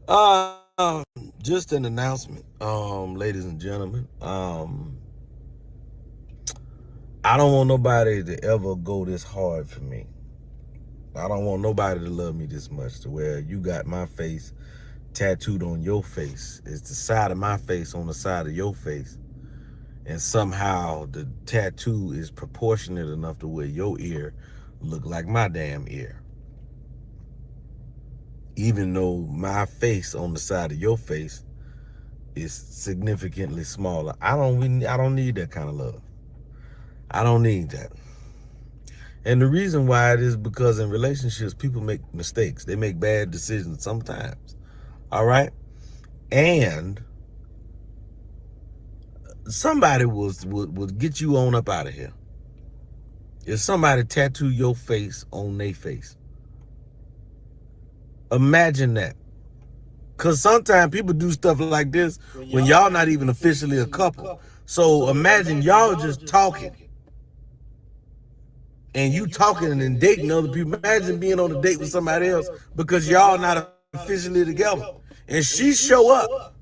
Uh, just an announcement, ladies and gentlemen. I don't want nobody to ever go this hard for me. I don't want nobody to love me this much to where you got my face tattooed on your face. It's the side of my face on the side of your face. And somehow the tattoo is proportionate enough to where your ear look like my damn ear. Even though my face on the side of your face is significantly smaller. I don't need that kind of love. I don't need that. And the reason why it is because in relationships, people make mistakes. They make bad decisions sometimes. All right? And somebody would get you on up out of here. If somebody tattoo your face on their face, imagine that. Because sometimes people do stuff like this when y'all not even officially a couple. So imagine y'all just talking and you talking and dating other people. Imagine being on a date with somebody else because y'all not officially together. And she show up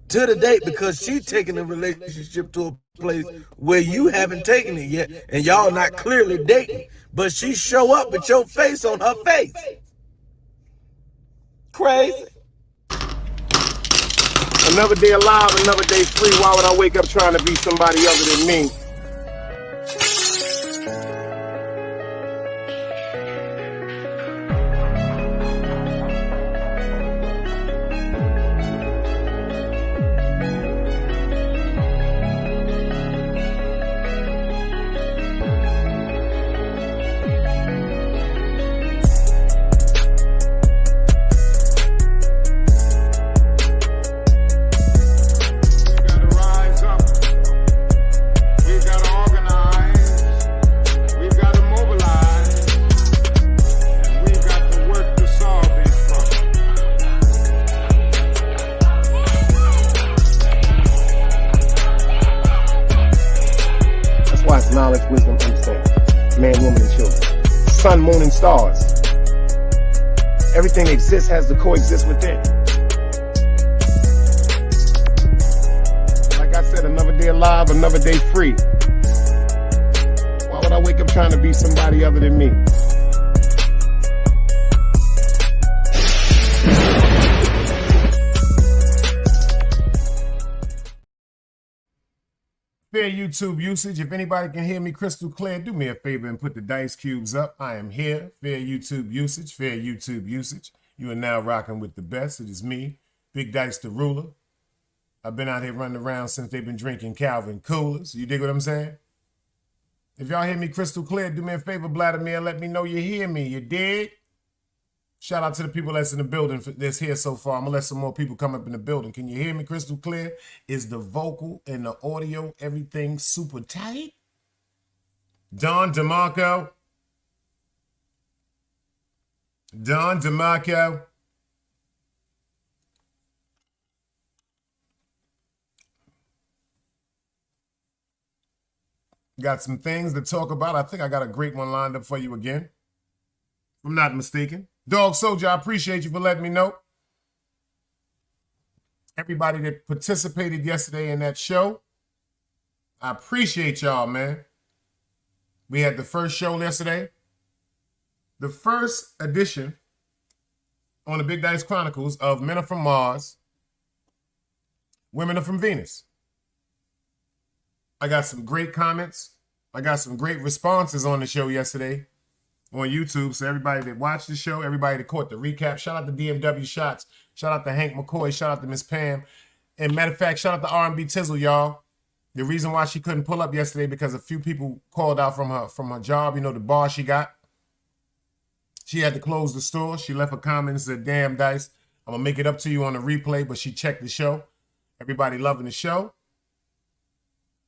to the date because she taking the relationship to a place where you haven't taken it yet and y'all not clearly dating. But she show up with your face on her face. Crazy. Another day alive, another day free. Why would I wake up trying to be somebody other than me? Knowledge, wisdom, understanding. Man, woman, and children. Sun, moon, and stars. Everything that exists has to coexist within. Like I said, another day alive, another day free. Why would I wake up trying to be somebody other than me? Fair YouTube usage. If anybody can hear me crystal clear, do me a favor and put the dice cubes up. I am here. Fair YouTube usage. Fair YouTube usage. You are now rocking with the best. It is me, Big Dice the Ruler. I've been out here running around since they've been drinking Calvin Coolers. You dig what I'm saying? If y'all hear me crystal clear, do me a favor, Vladimir. Let me know you hear me. You dig? Shout out to the people that's in the building that's here so far. I'm going to let some more people come up in the building. Can you hear me crystal clear? Is the vocal and the audio, everything super tight? Don DeMarco. Don DeMarco. Got some things to talk about. I think I got a great one lined up for you again. If I'm not mistaken. Dog Soldier, I appreciate you for letting me know. Everybody that participated yesterday in that show, I appreciate y'all, man. We had the first show yesterday. The first edition on the Big Dice Chronicles of Men Are From Mars, Women Are From Venus. I got some great comments. I got some great responses on the show yesterday on YouTube. So everybody that watched the show, everybody that caught the recap, shout out to DMW Shots, shout out to Hank McCoy, shout out to Miss Pam. And matter of fact, shout out to R&B Tizzle, y'all. The reason why she couldn't pull up yesterday because a few people called out from her job, you know, the bar she got. She had to close the store. She left a comment and said, damn, Dice, I'm going to make it up to you on the replay, but she checked the show. Everybody loving the show.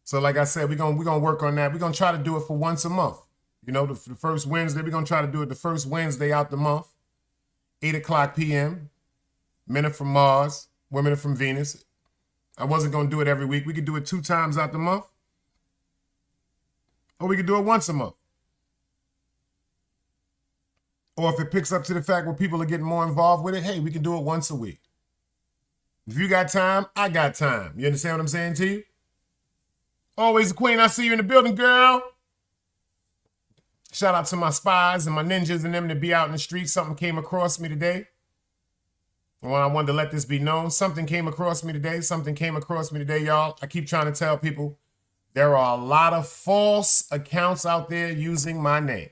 So like I said, we're gonna work on that. We're going to try to do it for once a month. You know, the first Wednesday, we're going to try to do it the first Wednesday out the month, 8 o'clock p.m. Men Are From Mars, Women Are From Venus. I wasn't going to do it every week. We could do it 2 times out the month. Or we could do it once a month. Or if it picks up to the fact where people are getting more involved with it, hey, we can do it once a week. If you got time, I got time. You understand what I'm saying to you? Always the queen. I see you in the building, girl. Shout out to my spies and my ninjas and them to be out in the street. Something came across me today. And I wanted to let this be known. Something came across me today. Something came across me today, y'all. I keep trying to tell people there are a lot of false accounts out there using my name.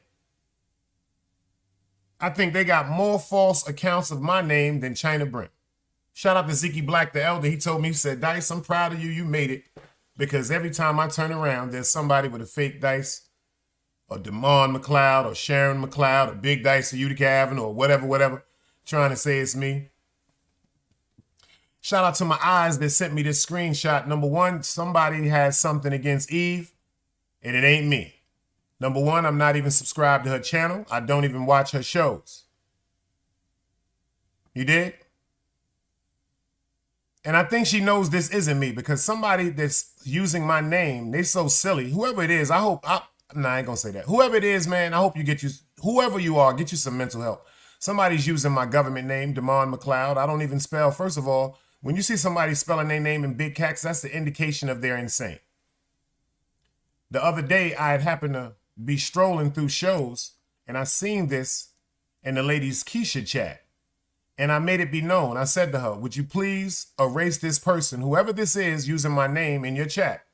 I think they got more false accounts of my name than China Brent. Shout out to Zeke Black, the elder. He told me, he said, Dice, I'm proud of you. You made it. Because every time I turn around, there's somebody with a fake Dice, or Damon McLeod, or Sharon McLeod, or Big Dice of Utica Avenue, or whatever, trying to say it's me. Shout out to my eyes that sent me this screenshot. Number one, somebody has something against Eve, and it ain't me. Number one, I'm not even subscribed to her channel. I don't even watch her shows. You did? And I think she knows this isn't me, because somebody that's using my name, they so silly. Whoever it is, I ain't gonna say that. Whoever it is, man, I hope whoever you are, get you some mental help. Somebody's using my government name, Damon McLeod. I don't even spell. First of all, when you see somebody spelling their name in big caps, that's the indication of they're insane. The other day, I had happened to be strolling through shows, and I seen this in the ladies' Keisha chat. And I made it be known. I said to her, would you please erase this person, whoever this is, using my name in your chat?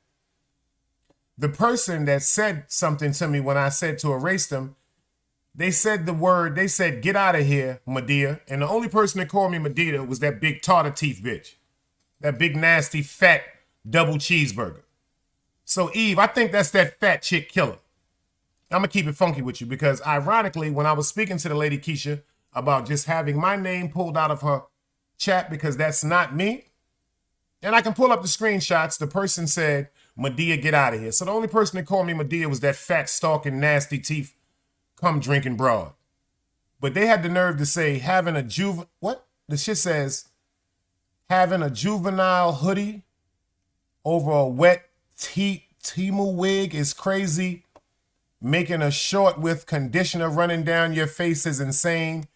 The person that said something to me when I said to erase them, they said get out of here, Medea. And the only person that called me Medea was that big tartar teeth bitch. That big, nasty, fat double cheeseburger. So, Eve, I think that's that fat chick killer. I'm going to keep it funky with you, because ironically, when I was speaking to the lady Keisha about just having my name pulled out of her chat because that's not me, and I can pull up the screenshots, the person said, Medea, get out of here. So the only person that called me Medea was that fat, stalking, nasty teeth, come drinking broad. But they had the nerve to say having a what? The shit says having a juvenile hoodie over a wet Timu wig is crazy. Making a short with conditioner running down your face is insane.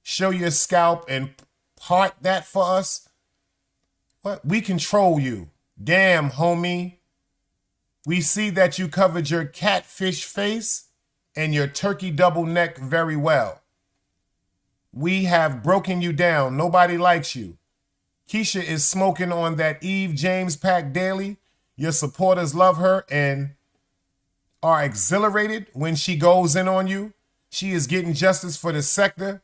Show your scalp and part that for us. What? We control you. Damn, homie. We see that you covered your catfish face and your turkey double neck very well. We have broken you down. Nobody likes you. Keisha is smoking on that Eve James pack daily. Your supporters love her and are exhilarated when she goes in on you. She is getting justice for the sector.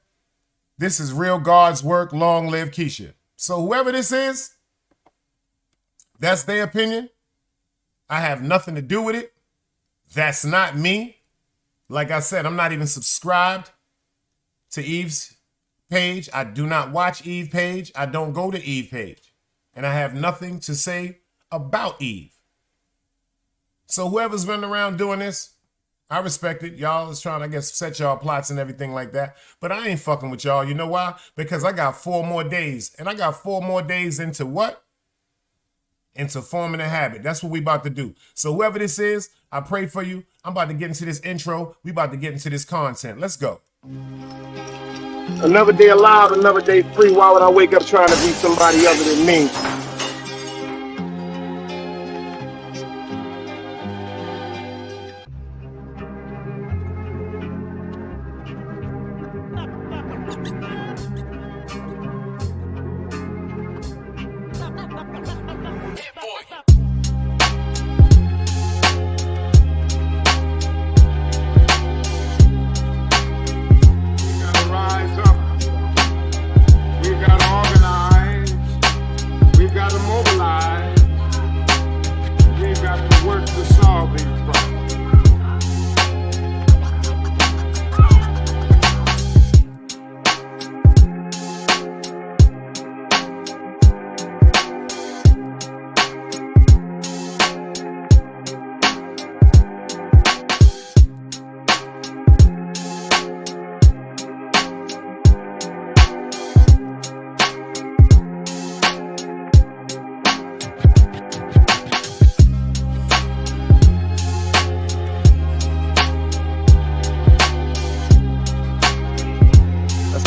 This is real God's work. Long live Keisha. So whoever this is, that's their opinion. I have nothing to do with it. That's not me. Like I said, I'm not even subscribed to Eve's page. I do not watch Eve page. I don't go to Eve page. And I have nothing to say about Eve. So whoever's running around doing this, I respect it. Y'all is trying, I guess, set y'all plots and everything like that. But I ain't fucking with y'all. You know why? Because I got 4 more days. And I got 4 more days into what? Into forming a habit. That's what we about to do. So whoever this is, I pray for you. I'm about to get into this intro. We about to get into this content. Let's go. Another day alive, another day free. Why would I wake up trying to be somebody other than me?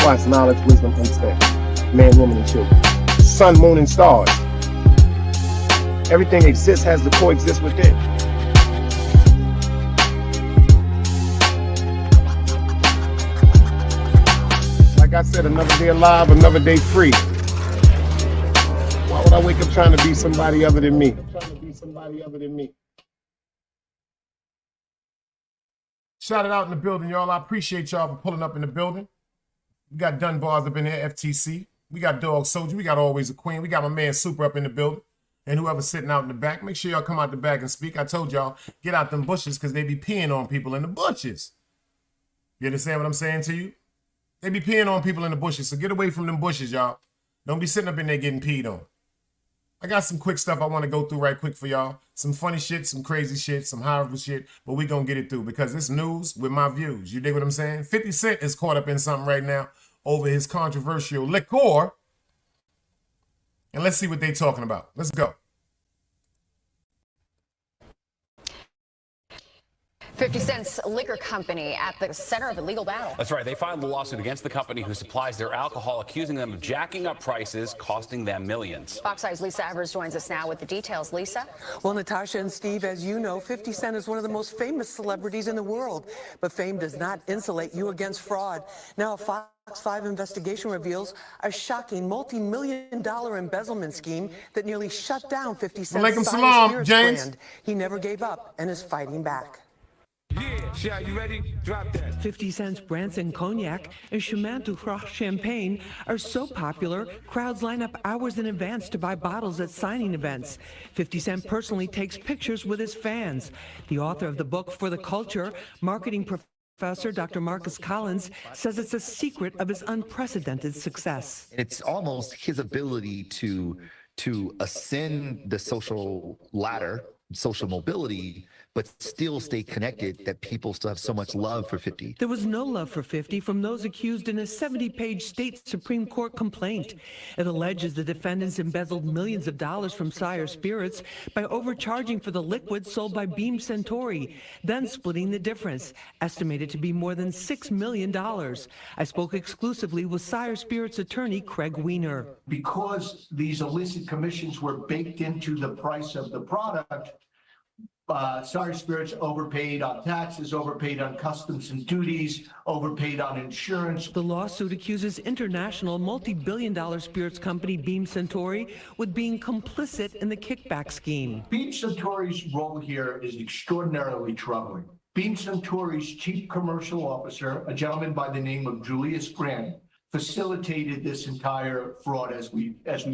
That's why it's knowledge, wisdom, understanding. Man, woman, and children. The sun, moon, and stars. Everything exists, has to coexist with it. Like I said, another day alive, another day free. Why would I wake up trying to be somebody other than me? Shout it out in the building, y'all. I appreciate y'all for pulling up in the building. We got Dunbars up in here, FTC. We got Dog Soldier. We got Always a Queen. We got my man Super up in the building. And whoever's sitting out in the back, make sure y'all come out the back and speak. I told y'all, get out them bushes because they be peeing on people in the bushes. You understand what I'm saying to you? They be peeing on people in the bushes, so get away from them bushes, y'all. Don't be sitting up in there getting peed on. I got some quick stuff I want to go through right quick for y'all. Some funny shit, some crazy shit, some horrible shit, but we gonna get it through because it's news with my views. You dig what I'm saying? 50 Cent is caught up in something right now over his controversial liquor. And let's see what they talking about. Let's go. 50 Cent's liquor company at the center of a legal battle. That's right. They filed a lawsuit against the company who supplies their alcohol, accusing them of jacking up prices, costing them millions. Fox Eye's Lisa Evers joins us now with the details. Lisa? Well, Natasha and Steve, as you know, 50 Cent is one of the most famous celebrities in the world. But fame does not insulate you against fraud. Now, a Fox 5 investigation reveals a shocking multi-million-dollar embezzlement scheme that nearly shut down 50 Cent's Spirits brand. He never gave up and is fighting back. Yeah, you ready? Drop that. 50 Cent's Branson Cognac and Chemin du Roi Champagne are so popular, crowds line up hours in advance to buy bottles at signing events. 50 Cent personally takes pictures with his fans. The author of the book For the Culture, marketing professor Dr. Marcus Collins, says it's a secret of his unprecedented success. It's almost his ability to ascend the social ladder, social mobility, but still stay connected, that people still have so much love for 50. There was no love for 50 from those accused in a 70-page state Supreme Court complaint. It alleges the defendants embezzled millions of dollars from Sire Spirits by overcharging for the liquid sold by Beam Suntory, then splitting the difference, estimated to be more than $6 million. I spoke exclusively with Sire Spirits attorney Craig Weiner. Because these illicit commissions were baked into the price of the product, Sire Spirits overpaid on taxes, overpaid on customs and duties, overpaid on insurance. The lawsuit accuses international multi-billion-dollar spirits company Beam Suntory with being complicit in the kickback scheme. Beam Suntory's role here is extraordinarily troubling. Beam Suntory's chief commercial officer, a gentleman by the name of Julius Grant, facilitated this entire fraud as we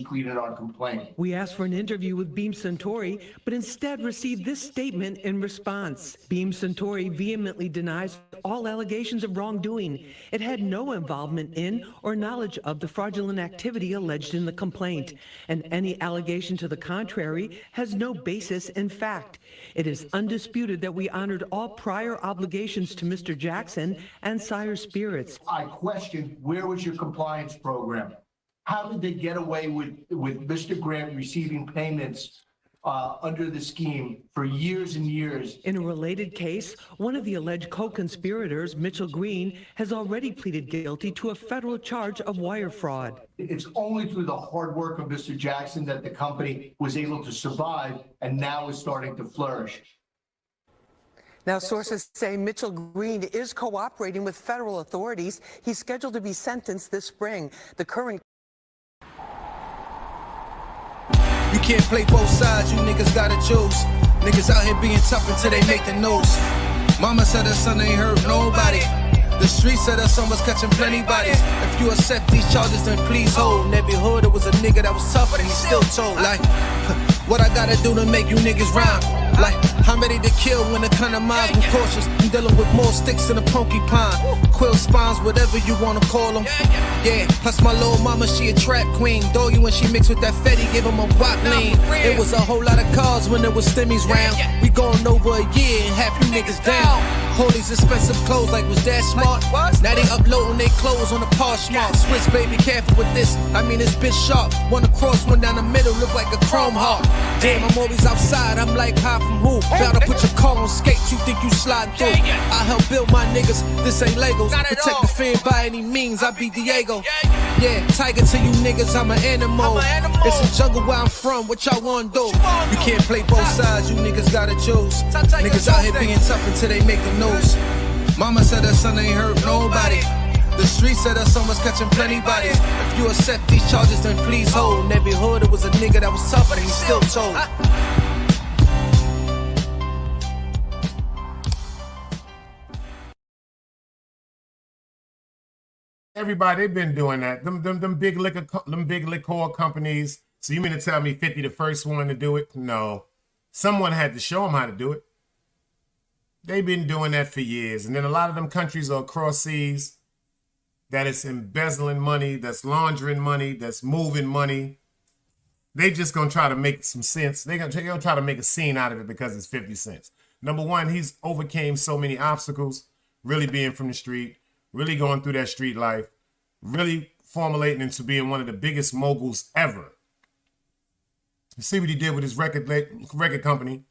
plead in our complaint. We asked for an interview with Beam Suntory, but instead received this statement in response. Beam Suntory vehemently denies all allegations of wrongdoing. It had no involvement in or knowledge of the fraudulent activity alleged in the complaint, and any allegation to the contrary has no basis in fact. It is undisputed that we honored all prior obligations to Mr. Jackson and Sire Spirits. I question, where was your compliance program? How did they get away with Mr. Grant receiving payments under the scheme for years and years? In a related case, one of the alleged co-conspirators, Mitchell Green, has already pleaded guilty to a federal charge of wire fraud. It's only through the hard work of Mr. Jackson that the company was able to survive and now is starting to flourish. Now, sources say Mitchell Green is cooperating with federal authorities. He's scheduled to be sentenced this spring. The current... You can't play both sides, you niggas gotta choose. Niggas out here being tough until they make the news. Mama said her son ain't hurt nobody. The streets said her son was catching plenty bodies. If you accept these charges, then please hold. In every hood, it was a nigga that was tough, but he still told. Like, what I gotta do to make you niggas rhyme? Like, I'm ready to kill when it come to mine. I'm cautious, I'm dealing with more sticks than a porcupine. Quill spines, whatever you wanna call them. Yeah, plus my little mama, she a trap queen. Doggy, when she mixed with that Fetty, give him a wop lean. It was a whole lot of cars when there was stimmies round. We going over a year and half you niggas down. All these expensive clothes, like was that smart? Now they uploading their clothes on the Poshmark. Switch, baby, careful with this. I mean, this bitch sharp. One across, one down the middle, look like a chrome heart. Damn, I'm always outside. I'm like, high from who? About to put your car on skates, you think you sliding through. I help build my niggas, this ain't Legos. Protect the fan by any means, I be Diego. Yeah, tiger to you niggas, I'm an animal. It's a jungle where I'm from, what y'all wanna do? You can't play both sides, you niggas gotta choose. Niggas out here being tough until they make the news. Mama said her son ain't hurt nobody. The streets said her son was catching plenty bodies. If you accept these charges, then please hold. In every hood, it was a nigga that was tough, but he still told. Everybody, they've been doing that. Them big liquor companies. So you mean to tell me 50 the first one to do it? No. Someone had to show them how to do it. They've been doing that for years. And then a lot of them countries are across seas that is embezzling money, that's laundering money, that's moving money. They just going to try to make some sense. They're going to try to make a scene out of it because it's 50 cents. Number one, he's overcame so many obstacles, really being from the street, really going through that street life, really formulating into being one of the biggest moguls ever. You see what he did with his record company.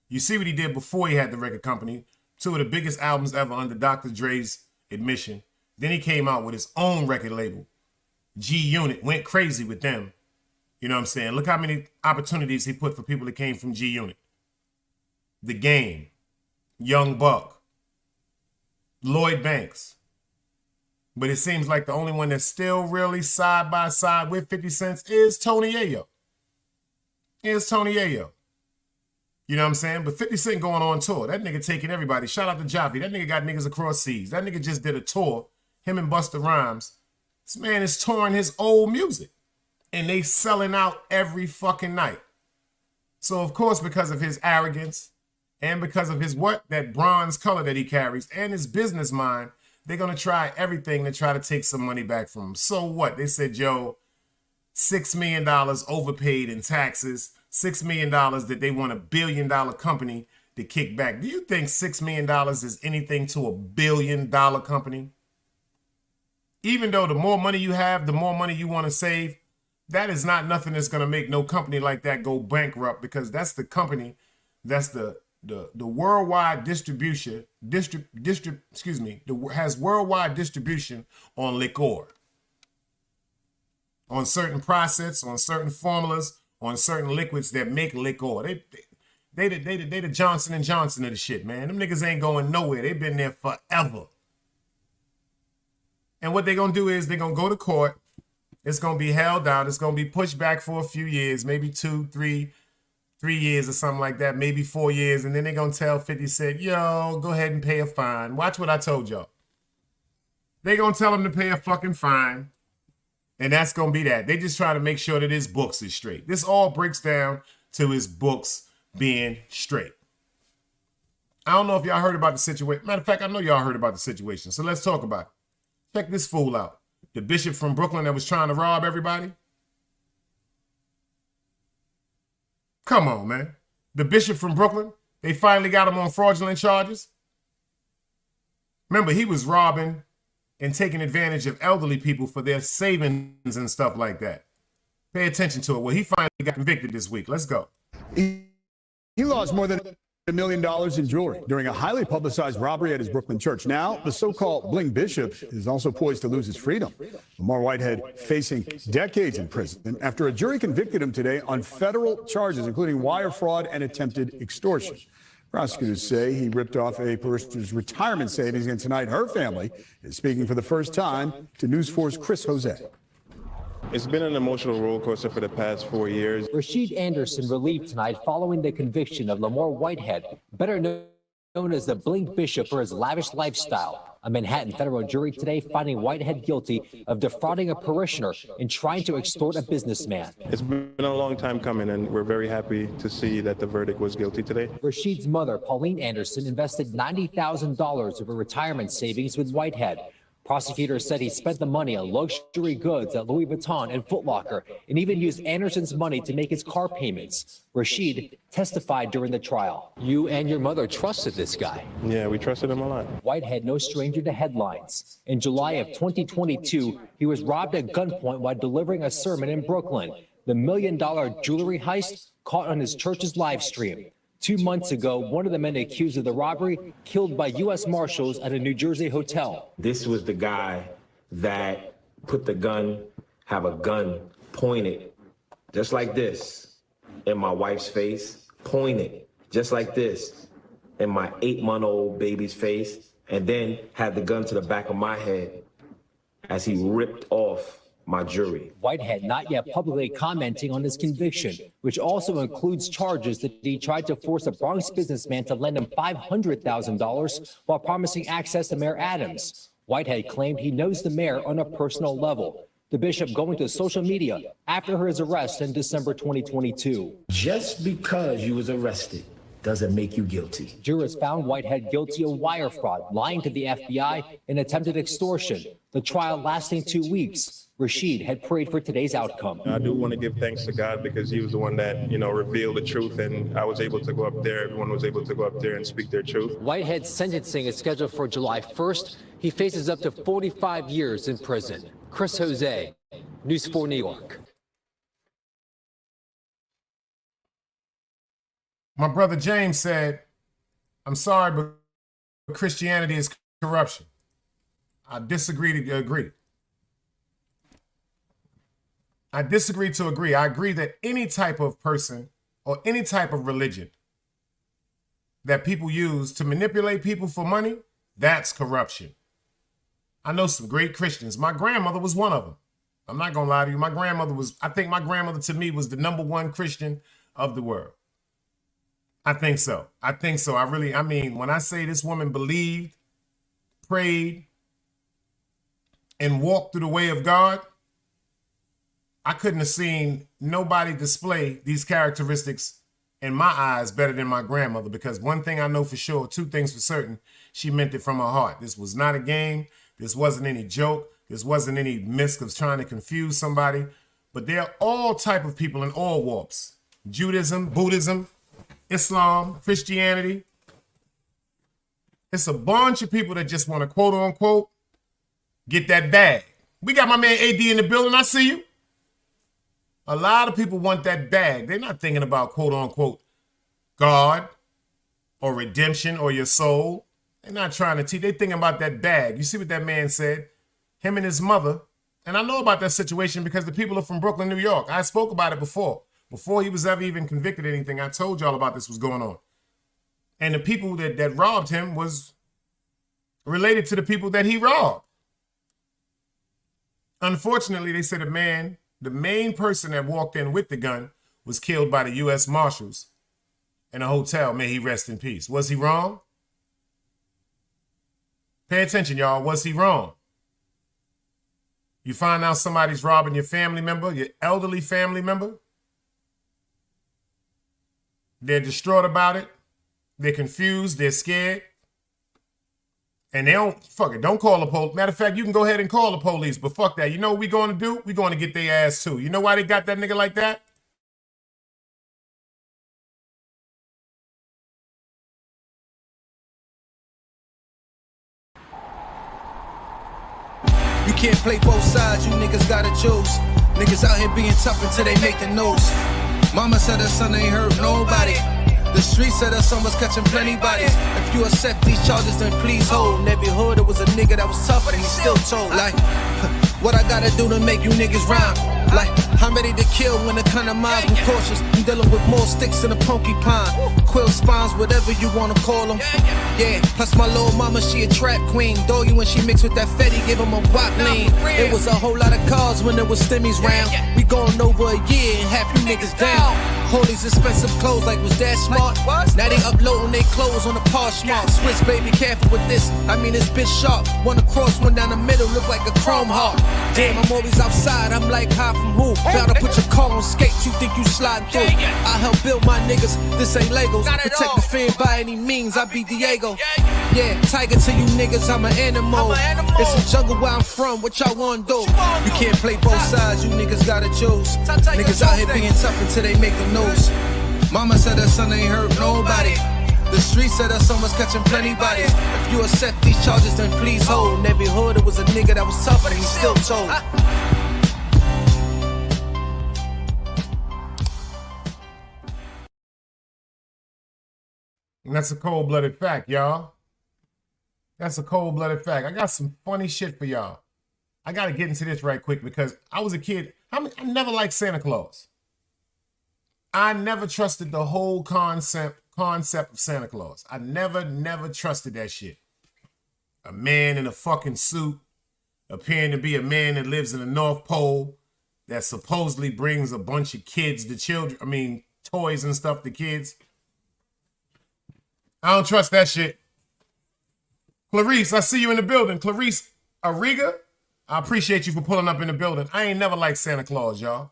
You see what he did before he had the record company. 2 of the biggest albums ever under Dr. Dre's admission. Then he came out with his own record label, G Unit, went crazy with them. You know what I'm saying? Look how many opportunities he put for people that came from G Unit. The Game, Young Buck, Lloyd Banks. But it seems like the only one that's still really side by side with 50 Cent is Tony Yayo. You know what I'm saying? But 50 Cent going on tour. That nigga taking everybody. Shout out to Jaffe. That nigga got niggas across seas. That nigga just did a tour. Him and Busta Rhymes. This man is touring his old music. And they selling out every fucking night. So, of course, because of his arrogance and because of his that bronze color that he carries and his business mind, they're going to try everything to try to take some money back from him. So what? They said, yo, $6 million overpaid in taxes, $6 million that they want $1 billion company to kick back. Do you think $6 million is anything to $1 billion company? Even though the more money you have, the more money you want to save, that is not nothing that's going to make no company like that go bankrupt, because that's the company, that's the worldwide distribution, has worldwide distribution on liquor, on certain process, on certain formulas, on certain liquids that make liquor. They the Johnson & Johnson of the shit, man. Them niggas ain't going nowhere. They've been there forever. And what they're going to do is they're going to go to court. It's going to be held out. It's going to be pushed back for a few years, maybe 2, 3 years or something like that, maybe 4 years. And then they're going to tell 50 Cent, yo, go ahead and pay a fine. Watch what I told y'all. They're going to tell him to pay a fucking fine. And that's going to be that. They just try to make sure that his books is straight. This all breaks down to his books being straight. I don't know if y'all heard about the situation. Matter of fact, I know y'all heard about the situation. So let's talk about it. Check this fool out. The bishop from Brooklyn that was trying to rob everybody. Come on, man. The bishop from Brooklyn, they finally got him on fraudulent charges. Remember, he was robbing and taking advantage of elderly people for their savings and stuff like that. Pay attention to it. Well, he finally got convicted this week. Let's go. He lost more than $1 million in jewelry during a highly publicized robbery at his Brooklyn church. Now, the so-called bling bishop is also poised to lose his freedom. Lamar Whitehead facing decades in prison after a jury convicted him today on federal charges, including wire fraud and attempted extortion. Prosecutors say he ripped off a parishioner's retirement savings, and tonight her family is speaking for the first time to News 4's Chris Jose. It's been an emotional roller coaster for the past 4 years. Rashid Anderson relieved tonight following the conviction of Lamar Whitehead, better known as the Bling Bishop, for his lavish lifestyle. A Manhattan federal jury today finding Whitehead guilty of defrauding a parishioner and trying to extort a businessman. It's been a long time coming, and we're very happy to see that the verdict was guilty today. Rashid's mother, Pauline Anderson, invested $90,000 of her retirement savings with Whitehead. Prosecutors said he spent the money on luxury goods at Louis Vuitton and Foot Locker, and even used Anderson's money to make his car payments. Rashid testified during the trial. You and your mother trusted this guy. Yeah, we trusted him a lot. Whitehead, no stranger to headlines. In July of 2022, he was robbed at gunpoint while delivering a sermon in Brooklyn. The $1 million jewelry heist caught on his church's live stream. 2 months ago, one of the men accused of the robbery killed by U.S. Marshals at a New Jersey hotel. This was the guy that put the gun, have a gun pointed just like this in my wife's face, pointed just like this in my 8-month-old baby's face, and then had the gun to the back of my head as he ripped off my jewelry. Whitehead not yet publicly commenting on his conviction, which also includes charges that he tried to force a Bronx businessman to lend him $500,000 while promising access to Mayor Adams. Whitehead claimed he knows the mayor on a personal level. The bishop going to social media after his arrest in December 2022. Just because you was arrested doesn't make you guilty. Jurors found Whitehead guilty of wire fraud, lying to the FBI, and attempted extortion. The trial lasting 2 weeks. Rashid had prayed for today's outcome. I do want to give thanks to God because he was the one that, revealed the truth, and I was able to go up there. Everyone was able to go up there and speak their truth. Whitehead's sentencing is scheduled for July 1st. He faces up to 45 years in prison. Chris Jose, News 4 New York. My brother James said, I'm sorry, but Christianity is corruption. I disagree to agree. I disagree to agree. I agree that any type of person or any type of religion that people use to manipulate people for money, that's corruption. I know some great Christians. My grandmother was one of them. I'm not going to lie to you. I think my grandmother to me was the #1 Christian of the world. I think so. I mean, when I say this woman believed, prayed, and walked through the way of God, I couldn't have seen nobody display these characteristics in my eyes better than my grandmother, because one thing I know for sure, 2 things for certain, she meant it from her heart. This was not a game. This wasn't any joke. This wasn't any misc of trying to confuse somebody. But there are all type of people in all walks. Judaism, Buddhism, Islam, Christianity. It's a bunch of people that just want to quote unquote get that bag. We got my man AD in the building. I see you. A lot of people want that bag. They're not thinking about quote unquote God or redemption or your soul. They're not trying to teach. They're thinking about that bag. You see what that man said? Him and his mother. And I know about that situation because the people are from Brooklyn, New York. I spoke about it before. Before he was ever even convicted of anything, I told y'all about this was going on. And the people that robbed him was related to the people that he robbed. Unfortunately, they said the main person that walked in with the gun was killed by the U.S. Marshals in a hotel. May he rest in peace. Was he wrong? Pay attention, y'all. Was he wrong? You find out somebody's robbing your family member, your elderly family member. They're distraught about it. They're confused. They're scared. And they don't call the police. Matter of fact, you can go ahead and call the police, but fuck that. You know what we're going to do? We're going to get their ass too. You know why they got that nigga like that? You can't play both sides, you niggas gotta choose. Niggas out here being tough until they make the news. Mama said her son ain't hurt nobody. The streets said her son was catching plenty bodies. If you accept these charges, then please hold. In every hood, there was a nigga that was tougher, and he still told. Like, what I gotta do to make you niggas rhyme? Like, I'm ready to kill when it come to mine. I'm cautious, I'm dealing with more sticks than a porcupine. Quill spines, whatever you wanna call them. Yeah, plus my little mama, she a trap queen. Doggy, when she mixed with that Fetty, give him a wop lean. It was a whole lot of cars when there was stimmies round. We going over a year and half you niggas down. All these expensive clothes, like was that smart? Now they uploading their clothes on the Poshmark. Switch, baby, careful with this. I mean, this bitch sharp. One across, one down the middle, look like a chrome heart. Damn, I'm always outside. I'm like, high from who? Bout to put your car on skates. You think you slide through? I help build my niggas. This ain't Legos. Protect the fan by any means. I be Diego. Yeah, tiger to you niggas. I'm an animal. It's a jungle where I'm from. What y'all wanna do? You can't play both sides. You niggas gotta choose. Niggas out here being tough until they make the news. Mama said her son ain't hurt nobody. The streets said her son was catching plenty bodies. If you accept these charges, then please hold. In every hood, there was a nigga that was tougher, and he still told. And that's a cold-blooded fact, y'all. That's a cold-blooded fact. I got some funny shit for y'all. I got to get into this right quick because I was a kid. I never liked Santa Claus. I never trusted the whole concept of Santa Claus. I never trusted that shit. A man in a fucking suit, appearing to be a man that lives in the North Pole, that supposedly brings a bunch of kids to children, toys and stuff to kids. I don't trust that shit. Clarice, I see you in the building. Clarice Ariga, I appreciate you for pulling up in the building. I ain't never liked Santa Claus, y'all.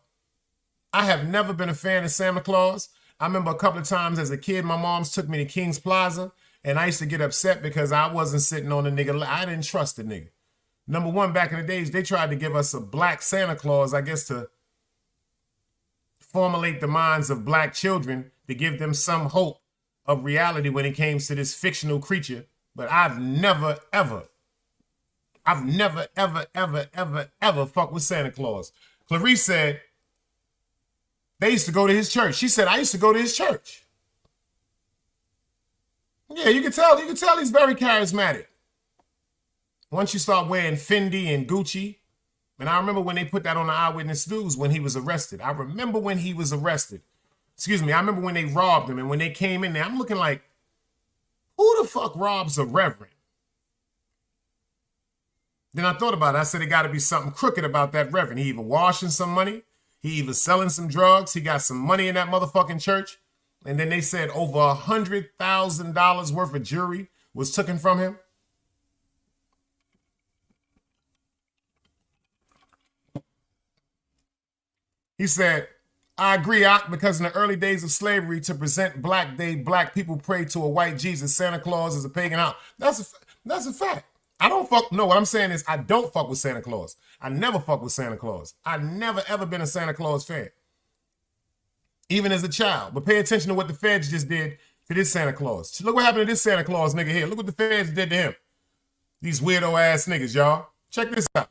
I have never been a fan of Santa Claus. I remember a couple of times as a kid, my moms took me to King's Plaza, and I used to get upset because I wasn't sitting on the nigga. I didn't trust the nigga. Number one, back in the days, they tried to give us a black Santa Claus, I guess, to formulate the minds of black children, to give them some hope of reality when it came to this fictional creature. But I've never, ever fucked with Santa Claus. Clarice said they used to go to his church. She said, I used to go to his church. Yeah, you can tell he's very charismatic. Once you start wearing Fendi and Gucci, and I remember when they put that on the Eyewitness News when he was arrested. I remember when he was arrested. Excuse me, I remember when they robbed him, and when they came in there, I'm looking like, who the fuck robs a reverend? Then I thought about it. I said, it got to be something crooked about that reverend. He either washing some money, he either selling some drugs, he got some money in that motherfucking church. And then they said over $100,000 worth of jewelry was taken from him. He said, I agree, because in the early days of slavery, to present Black Day, black people prayed to a white Jesus. Santa Claus is a pagan out. That's a fact. What I'm saying is I don't fuck with Santa Claus. I never fuck with Santa Claus. I never ever been a Santa Claus fan. Even as a child. But pay attention to what the feds just did to this Santa Claus. Look what happened to this Santa Claus nigga here. Look what the feds did to him. These weirdo ass niggas, y'all. Check this out.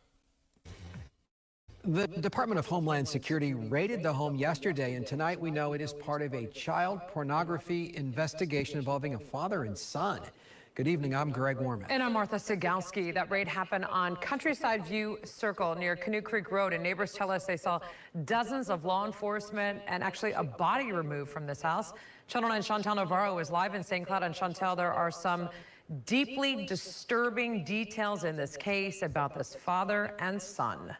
The Department of Homeland Security raided the home yesterday, and tonight we know it is part of a child pornography investigation involving a father and son. Good evening, I'm Greg Warman. And I'm Martha Sigalski. That raid happened on Countryside View Circle near Canoe Creek Road, and neighbors tell us they saw dozens of law enforcement and actually a body removed from this house. Channel 9's Chantel Navarro is live in St. Cloud, and Chantel, there are some deeply disturbing details in this case about this father and son.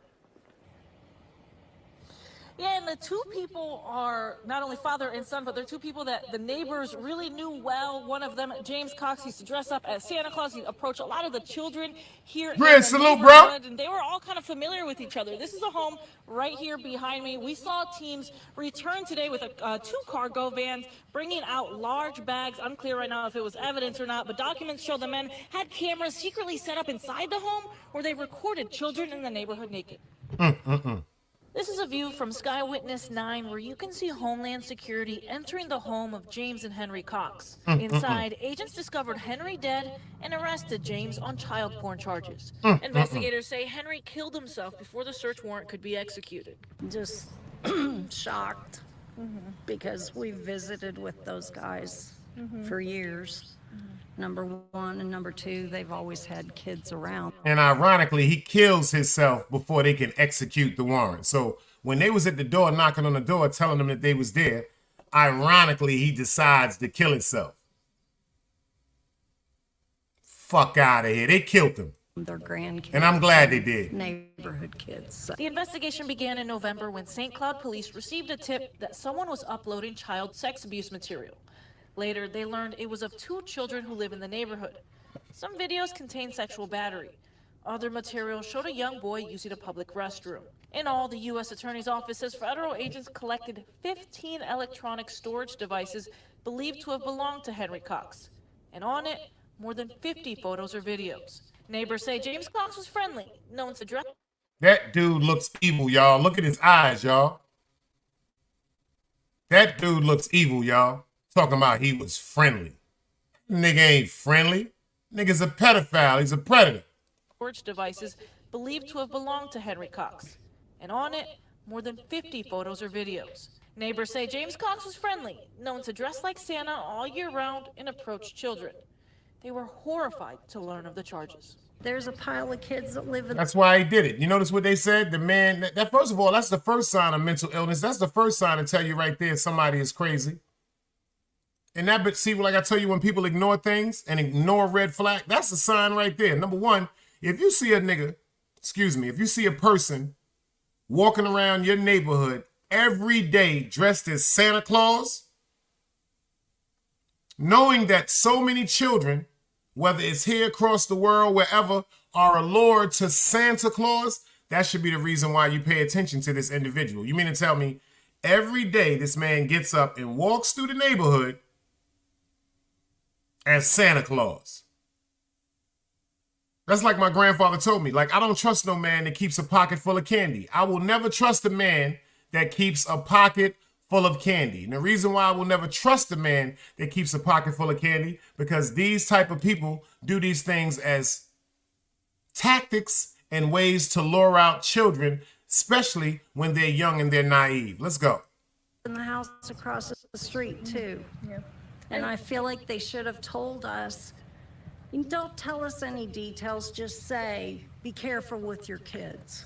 Yeah, and the two people are not only father and son, but they're two people that the neighbors really knew well. One of them, James Cox, used to dress up as Santa Claus. He'd approach a lot of the children here in the neighborhood, and they were all kind of familiar with each other. This is a home right here behind me. We saw teams return today with two cargo vans bringing out large bags. Unclear right now if it was evidence or not, but documents show the men had cameras secretly set up inside the home where they recorded children in the neighborhood naked. This is a view from Sky Witness 9 where you can see Homeland Security entering the home of James and Henry Cox. Inside, agents discovered Henry dead and arrested James on child porn charges. Investigators say Henry killed himself before the search warrant could be executed. Just shocked because we visited with those guys for years. Number one, and number two, they've always had kids around. And ironically, he kills himself before they can execute the warrant. So when they was at the door, knocking on the door, telling them that they was there, ironically, he decides to kill himself. Fuck out of here. They killed him. Their grandkids. And I'm glad they did. Neighborhood kids. The investigation began in November when St. Cloud police received a tip that someone was uploading child sex abuse material. Later, they learned it was of two children who live in the neighborhood. Some videos contained sexual battery. Other material showed a young boy using a public restroom. In all, the U.S. Attorney's Office says federal agents collected 15 electronic storage devices believed to have belonged to Henry Cox. And on it, more than 50 photos or videos. Neighbors say James Cox was friendly, known to dress. That dude looks evil, y'all. Look at his eyes, y'all. That dude looks evil, y'all. Talking about he was friendly. Nigga ain't friendly. Nigga's a pedophile. He's a predator. Storage devices believed to have belonged to Henry Cox. And on it, more than 50 photos or videos. Neighbors say James Cox was friendly, known to dress like Santa all year round and approach children. They were horrified to learn of the charges. There's a pile of kids that live in. That's why he did it. You notice what they said? The man, that first of all, that's the first sign of mental illness. That's the first sign to tell you right there somebody is crazy. And that, but see, like I tell you, when people ignore things and ignore a red flag, that's a sign right there. Number one, if you see a nigga, if you see a person walking around your neighborhood every day dressed as Santa Claus, knowing that so many children, whether it's here across the world, wherever, are allured to Santa Claus, that should be the reason why you pay attention to this individual. You mean to tell me every day this man gets up and walks through the neighborhood as Santa Claus? That's like my grandfather told me. Like, I don't trust no man that keeps a pocket full of candy. I will never trust a man that keeps a pocket full of candy. And the reason why I will never trust a man that keeps a pocket full of candy, because these type of people do these things as tactics and ways to lure out children, especially when they're young and they're naive. Let's go. In the house across the street too. Yeah. And I feel like they should have told us, don't tell us any details, just say, be careful with your kids.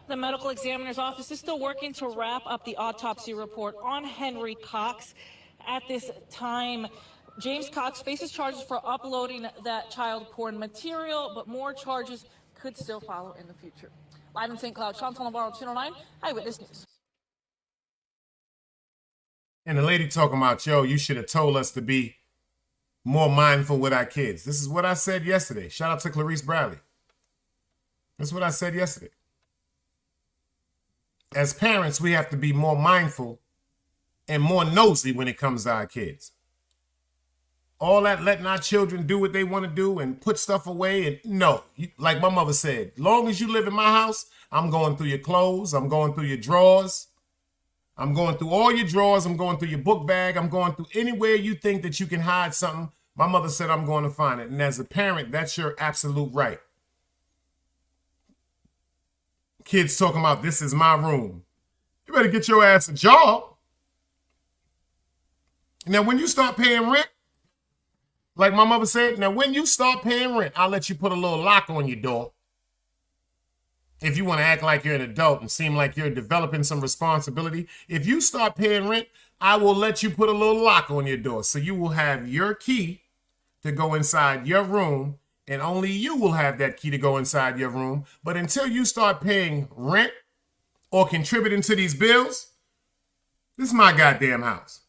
The medical examiner's office is still working to wrap up the autopsy report on Henry Cox. At this time, James Cox faces charges for uploading that child porn material, but more charges could still follow in the future. Live in St. Cloud, Chantal Navarro, Channel 9, Eyewitness News. And the lady talking about, yo, you should have told us to be more mindful with our kids. This is what I said yesterday. Shout out to Clarice Bradley. That's what I said yesterday. As parents, we have to be more mindful and more nosy when it comes to our kids. All that letting our children do what they want to do and put stuff away. And no, like my mother said, long as you live in my house, I'm going through your clothes. I'm going through your drawers. I'm going through all your drawers. I'm going through your book bag. I'm going through anywhere you think that you can hide something. My mother said I'm going to find it. And as a parent, that's your absolute right. Kids talking about, this is my room. You better get your ass a job. Now, when you start paying rent, like my mother said, now when you start paying rent, I'll let you put a little lock on your door. If you want to act like you're an adult and seem like you're developing some responsibility, if you start paying rent, I will let you put a little lock on your door. So you will have your key to go inside your room, and only you will have that key to go inside your room. But until you start paying rent or contributing to these bills, this is my goddamn house.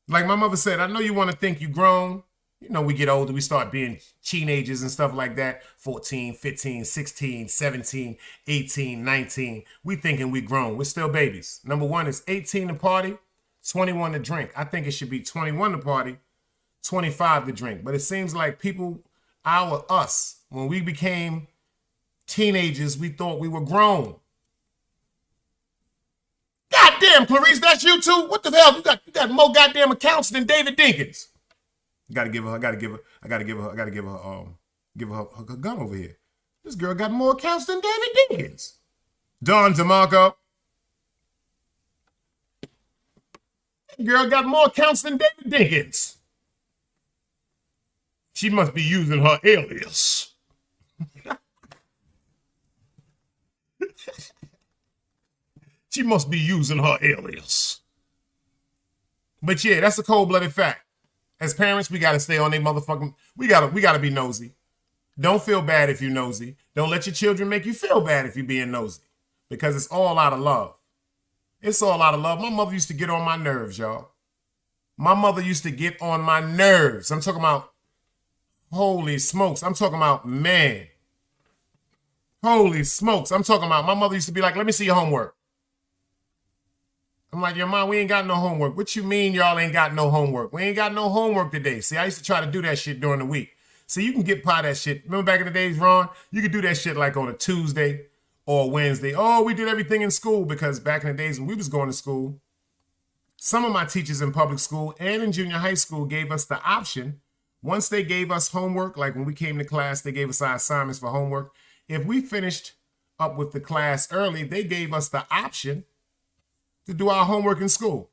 Like my mother said, I know you want to think you grown. You know, we get older, we start being teenagers and stuff like that. 14, 15, 16, 17, 18, 19. We thinking we grown. We're still babies. Number one is 18 to party, 21 to drink. I think it should be 21 to party, 25 to drink. But it seems like people, us, when we became teenagers, we thought we were grown. Goddamn, Clarice, that's you too? What the hell? You got more goddamn accounts than David Dinkins. I gotta give her her gun over here. This girl got more accounts than David Dinkins. Don DeMarco. That girl got more accounts than David Dinkins. She must be using her alias. She must be using her alias. But yeah, that's a cold-blooded fact. As parents, we got to stay on their motherfucking, we gotta be nosy. Don't feel bad if you're nosy. Don't let your children make you feel bad if you're being nosy. Because it's all out of love. It's all out of love. My mother used to get on my nerves, y'all. My mother used to get on my nerves. I'm talking about, holy smokes. I'm talking about, man. Holy smokes. I'm talking about, my mother used to be like, let me see your homework. I'm like, your mom, we ain't got no homework. What you mean y'all ain't got no homework? We ain't got no homework today. See, I used to try to do that shit during the week. See, you can get part of that shit. Remember back in the days, Ron? You could do that shit like on a Tuesday or a Wednesday. Oh, we did everything in school, because back in the days when we was going to school, some of my teachers in public school and in junior high school gave us the option. Once they gave us homework, like when we came to class, they gave us our assignments for homework. If we finished up with the class early, they gave us the option to do our homework in school.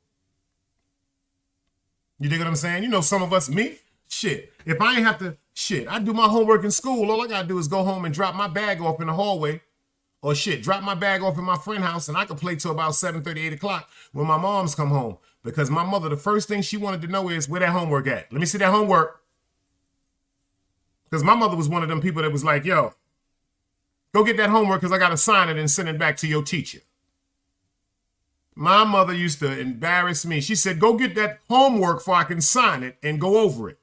You dig what I'm saying? You know, some of us, me, shit, if I ain't have to, shit, I do my homework in school. All I got to do is go home and drop my bag off in the hallway, or shit, drop my bag off in my friend's house, and I could play till about 7:30, 8 o'clock when my moms come home. Because my mother, the first thing she wanted to know is, where that homework at? Let me see that homework. Because my mother was one of them people that was like, yo, go get that homework because I got to sign it and send it back to your teacher. My mother used to embarrass me. She said, go get that homework so I can sign it and go over it.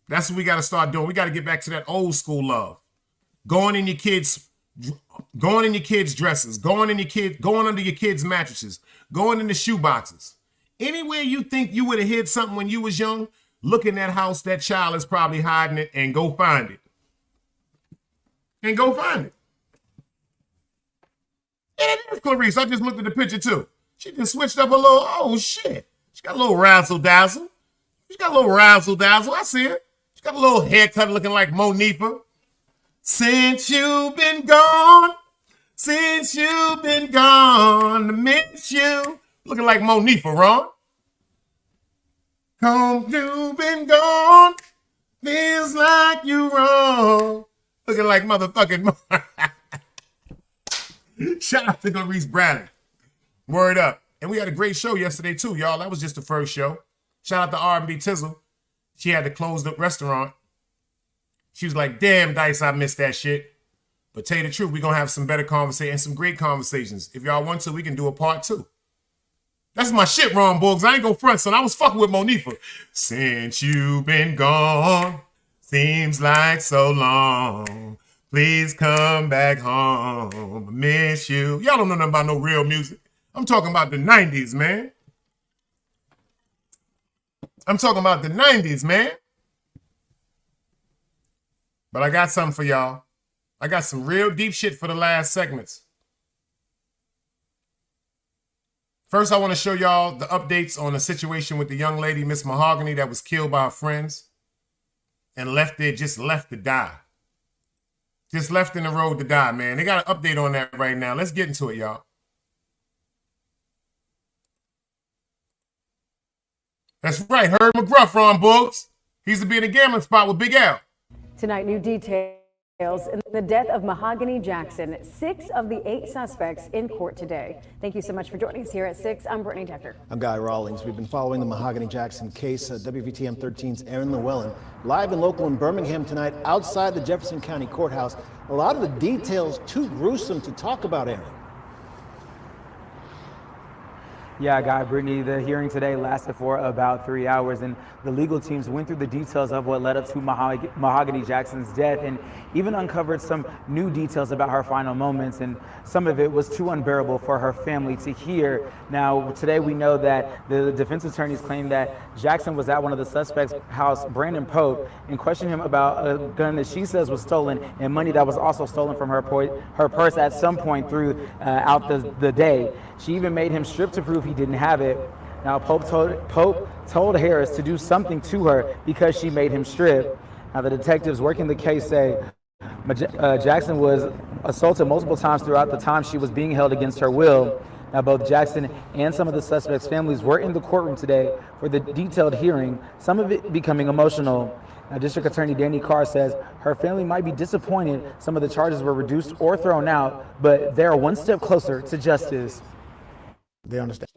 That's what we got to start doing. We got to get back to that old school love. Going in your kids' dresses, going under your kids' mattresses, going in the shoe boxes. Anywhere you think you would have hid something when you was young, look in that house, that child is probably hiding it, and go find it. And go find it. And it is Clarice. I just looked at the picture too. She just switched up a little, oh shit. She got a little razzle-dazzle. I see it. She got a little haircut looking like Monifa. Since you've been gone, I miss you. Looking like Monifa, Ron. Come, you've been gone, feels like you wrong. Looking like motherfucking. Shout out to Clarice Bradley. Word up. And we had a great show yesterday too, y'all. That was just the first show. Shout out to R&B Tizzle. She had to close the restaurant. She was like, damn, Dice, I missed that shit. But tell you the truth, we're going to have some better conversations and some great conversations. If y'all want to, we can do a part 2. That's my shit, Ron Boggs. I ain't gonna front, son. I was fucking with Monifa. Since you've been gone, seems like so long. Please come back home. I miss you. Y'all don't know nothing about no real music. I'm talking about the 90s, man. But I got something for y'all. I got some real deep shit for the last segments. First, I want to show y'all the updates on the situation with the young lady, Miss Mahogany, that was killed by her friends and left there, just left to die. Just left in the road to die, man. They got an update on that right now. Let's get into it, y'all. That's right, Herb McGruff, Ron Boggs. He's to be in a gambling spot with Big Al. Tonight, new details in the death of Mahogany Jackson. 6 of the 8 suspects in court today. Thank you so much for joining us here at 6. I'm Brittany Decker. I'm Guy Rawlings. We've been following the Mahogany Jackson case. WVTM 13's Aaron Llewellyn, live and local in Birmingham tonight, outside the Jefferson County Courthouse. A lot of the details too gruesome to talk about, Aaron. Yeah, Guy, Brittany, the hearing today lasted for about 3 hours, and the legal teams went through the details of what led up to Mahogany Jackson's death and even uncovered some new details about her final moments, and some of it was too unbearable for her family to hear. Now, today we know that the defense attorneys claim that Jackson was at one of the suspects' house, Brandon Pope, and questioned him about a gun that she says was stolen and money that was also stolen from her purse at some point throughout the day. She even made him strip to prove he didn't have it. Now, Pope told Harris to do something to her because she made him strip. Now, the detectives working the case say Jackson was assaulted multiple times throughout the time she was being held against her will. Now, both Jackson and some of the suspects' families were in the courtroom today for the detailed hearing, some of it becoming emotional. Now, District Attorney Danny Carr says her family might be disappointed some of the charges were reduced or thrown out, but they're one step closer to justice. They understand.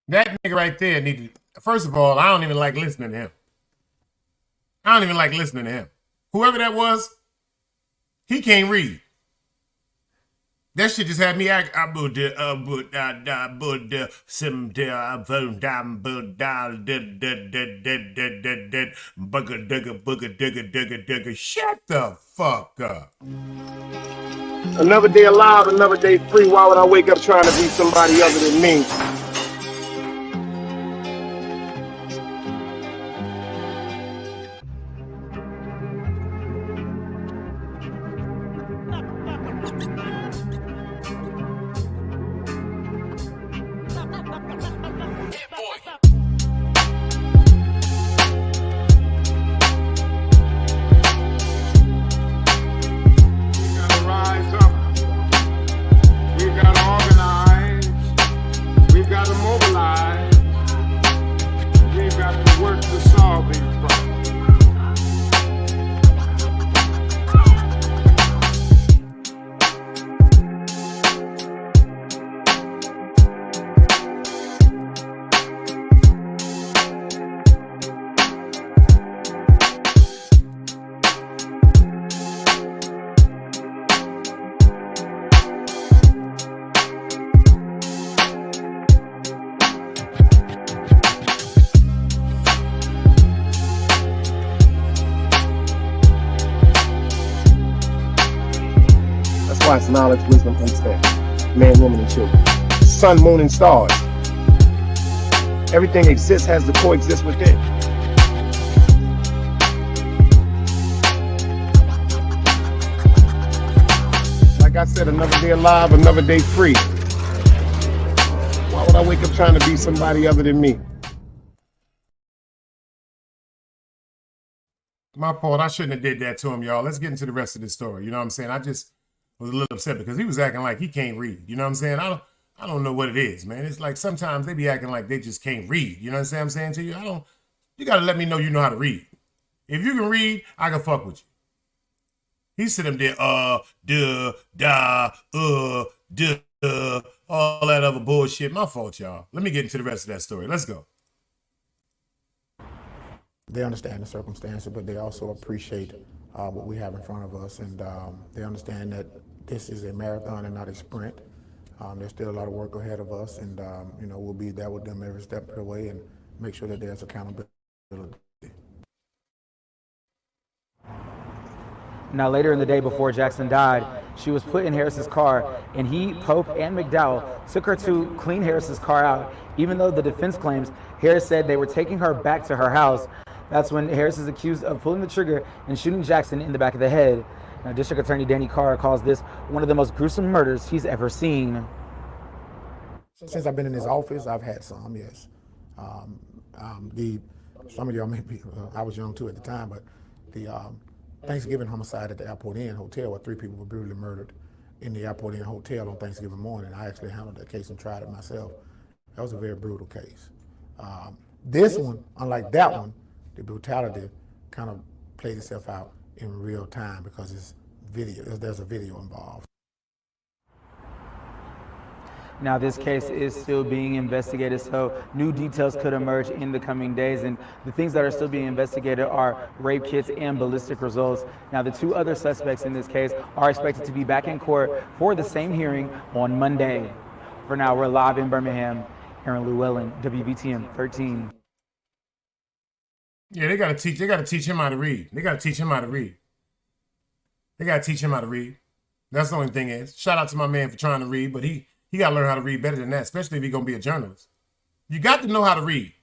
That nigga right there needed. First of all, I don't even like listening to him. Whoever that was, he can't read. That shit just had me act. Shut the fuck up. Another day alive, another day free. Why would I wake up trying to be somebody other than me? provides knowledge, wisdom, understanding. Man, woman, and children. Sun, moon, and stars. Everything exists, has to coexist within. Like I said, another day alive, another day free. Why would I wake up trying to be somebody other than me? My fault. I shouldn't have did that to him, y'all. Let's get into the rest of this story. You know what I'm saying? I just was a little upset because he was acting like he can't read. You know what I'm saying? I don't know what it is, man. It's like sometimes they be acting like they just can't read. You know what I'm saying to you? You got to let me know you know how to read. If you can read, I can fuck with you. He sit up there, duh, da, duh, all that other bullshit. My fault, y'all. Let me get into the rest of that story. Let's go. They understand the circumstances, but they also appreciate what we have in front of us, and they understand that this is a marathon and not a sprint. There's still a lot of work ahead of us, and we'll be there with them every step of the way and make sure that there's accountability. Now, later in the day before Jackson died, she was put in Harris's car, and he, Pope, and McDowell took her to clean Harris's car out. Even though the defense claims Harris said they were taking her back to her house, that's when Harris is accused of pulling the trigger and shooting Jackson in the back of the head. Now, District Attorney Danny Carr calls this one of the most gruesome murders he's ever seen. Since I've been in his office, I've had some, yes. Some of y'all may be, I was young too at the time, but the Thanksgiving homicide at the Airport Inn Hotel, where 3 people were brutally murdered in the Airport Inn Hotel on Thanksgiving morning. I actually handled that case and tried it myself. That was a very brutal case. This one, unlike that one, the brutality kind of played itself out in real time because it's video. There's a video involved. Now, this case is still being investigated, so new details could emerge in the coming days. And the things that are still being investigated are rape kits and ballistic results. Now, the 2 other suspects in this case are expected to be back in court for the same hearing on Monday. For now, we're live in Birmingham. Aaron Llewellyn, WVTM 13. Yeah, they gotta teach him how to read. They gotta teach him how to read. That's the only thing is. Shout out to my man for trying to read, but he got to learn how to read better than that, especially if he's going to be a journalist. You got to know how to read.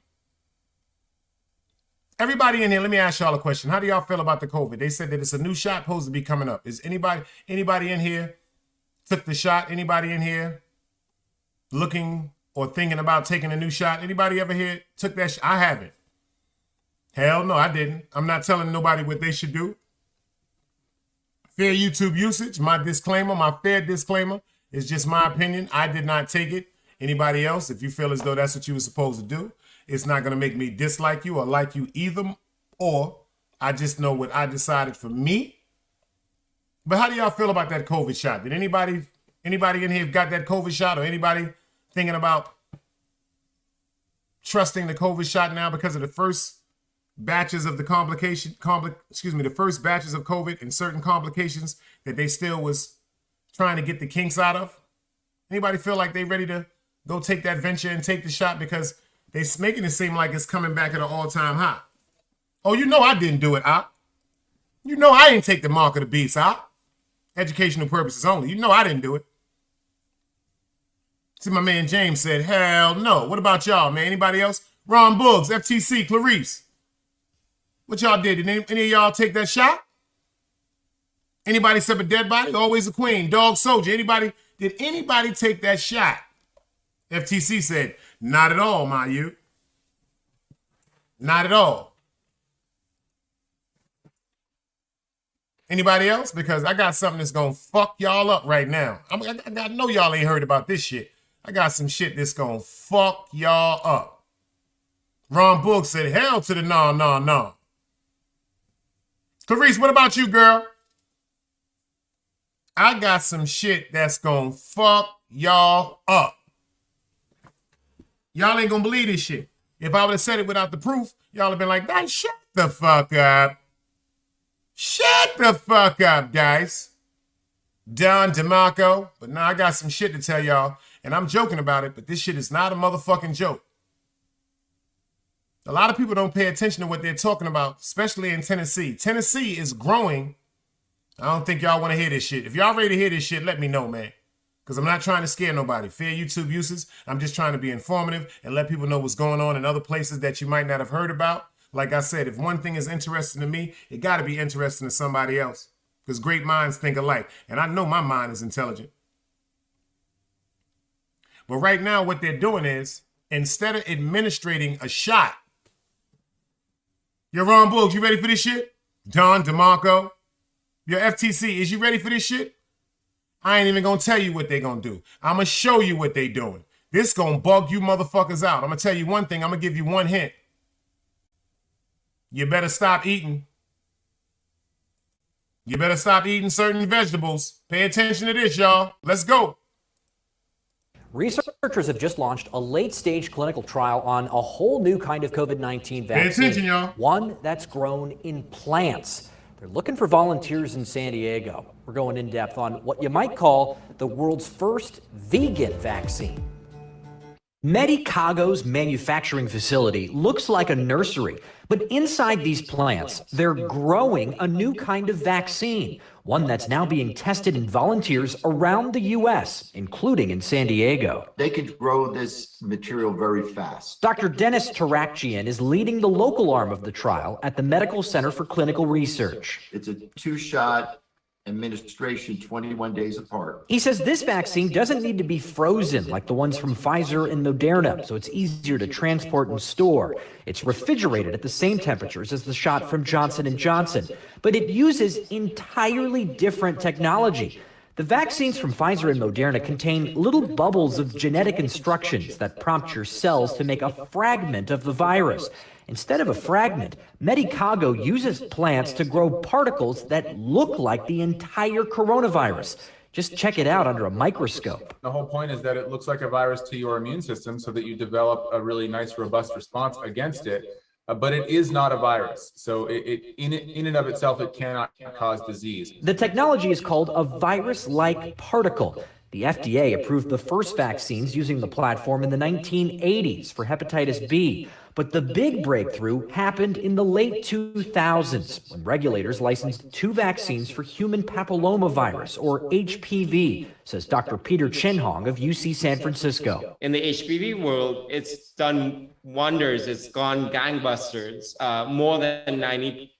Everybody in here, let me ask y'all a question. How do y'all feel about the COVID? They said that it's a new shot supposed to be coming up. Is anybody in here took the shot? Anybody in here looking or thinking about taking a new shot? Anybody ever here took that shot? I haven't. Hell no, I didn't. I'm not telling nobody what they should do. Fair YouTube usage, my fair disclaimer. It's just my opinion. I did not take it. Anybody else, if you feel as though that's what you were supposed to do, it's not going to make me dislike you or like you either. Or I just know what I decided for me. But how do y'all feel about that COVID shot? Did anybody in here got that COVID shot, or anybody thinking about trusting the COVID shot now because of the first batches of the the first batches of COVID and certain complications that they still was trying to get the kinks out of? Anybody feel like they ready to go take that venture and take the shot because they making it seem like it's coming back at an all-time high? Oh, you know I didn't do it, You know I didn't take the mark of the beast, Educational purposes only. You know I didn't do it. See, my man James said, hell no. What about y'all, man? Anybody else? Ron Buggs, FTC, Clarice. What y'all did? Did any of y'all take that shot? Anybody except a dead body? Always a queen. Dog soldier. Did anybody take that shot? FTC said, not at all, my you. Not at all. Anybody else? Because I got something that's going to fuck y'all up right now. I know y'all ain't heard about this shit. I got some shit that's going to fuck y'all up. Ron Book said, hell to the no. Clarice, what about you, girl? I got some shit that's gonna fuck y'all up. Y'all ain't gonna believe this shit. If I would have said it without the proof, y'all have been like, "Man, shut the fuck up. Shut the fuck up, guys." Don DeMarco. But now I got some shit to tell y'all, and I'm joking about it, but this shit is not a motherfucking joke. A lot of people don't pay attention to what they're talking about, especially in Tennessee. Tennessee is growing I don't think y'all want to hear this shit. If y'all ready to hear this shit, let me know, man. Because I'm not trying to scare nobody. Fair YouTube uses. I'm just trying to be informative and let people know what's going on in other places that you might not have heard about. Like I said, if one thing is interesting to me, it got to be interesting to somebody else. Because great minds think alike. And I know my mind is intelligent. But right now, what they're doing is, instead of administrating a shot, yo, Ron Boogs, you ready for this shit? Don DeMarco, your FTC, is you ready for this shit? I ain't even gonna tell you what they gonna do. I'm gonna show you what they doing. This gonna bug you motherfuckers out. I'm gonna tell you one thing. I'm gonna give you one hint. You better stop eating. You better stop eating certain vegetables. Pay attention to this, y'all. Let's go. Researchers have just launched a late-stage clinical trial on a whole new kind of COVID-19 vaccine. Pay attention, y'all. One that's grown in plants. They're looking for volunteers in San Diego. We're going in depth on what you might call the world's first vegan vaccine. Medicago's manufacturing facility looks like a nursery, but inside these plants, they're growing a new kind of vaccine, one that's now being tested in volunteers around the U.S., including in San Diego. They could grow this material very fast. Dr. Dennis Tarakchian is leading the local arm of the trial at the Medical Center for Clinical Research. It's a two-shot administration 21 days apart. He says this vaccine doesn't need to be frozen like the ones from Pfizer and Moderna, so it's easier to transport and store. It's refrigerated at the same temperatures as the shot from Johnson & Johnson, but it uses entirely different technology. The vaccines from Pfizer and Moderna contain little bubbles of genetic instructions that prompt your cells to make a fragment of the virus. Instead of a fragment, Medicago uses plants to grow particles that look like the entire coronavirus. Just check it out under a microscope. The whole point is that it looks like a virus to your immune system so that you develop a really nice, robust response against it. But it is not a virus. So in and of itself, it cannot cause disease. The technology is called a virus-like particle. The FDA approved the first vaccines using the platform in the 1980s for hepatitis B. But the big breakthrough happened in the late 2000s when regulators licensed 2 vaccines for human papillomavirus, or HPV, says Dr. Peter Chinhong of UC San Francisco. In the HPV world, it's done wonders. It's gone gangbusters, more than 90%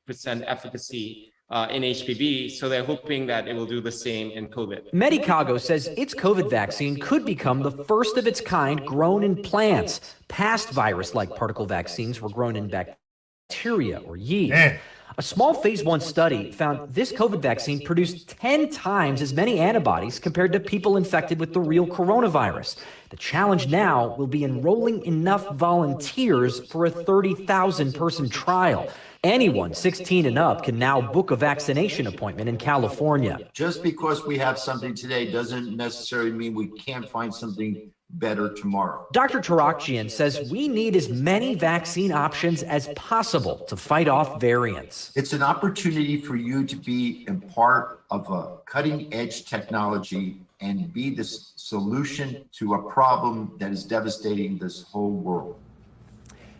efficacy in HPV, so they're hoping that it will do the same in COVID. Medicago says its COVID vaccine could become the first of its kind grown in plants. Past virus-like particle vaccines were grown in bacteria or yeast. A small phase 1 study found this COVID vaccine produced 10 times as many antibodies compared to people infected with the real coronavirus. The challenge now will be enrolling enough volunteers for a 30,000-person trial. Anyone 16 and up can now book a vaccination appointment in California. Just because we have something today doesn't necessarily mean we can't find something better tomorrow. Dr. Tarakchian says we need as many vaccine options as possible to fight off variants. It's an opportunity for you to be a part of a cutting-edge technology and be the solution to a problem that is devastating this whole world.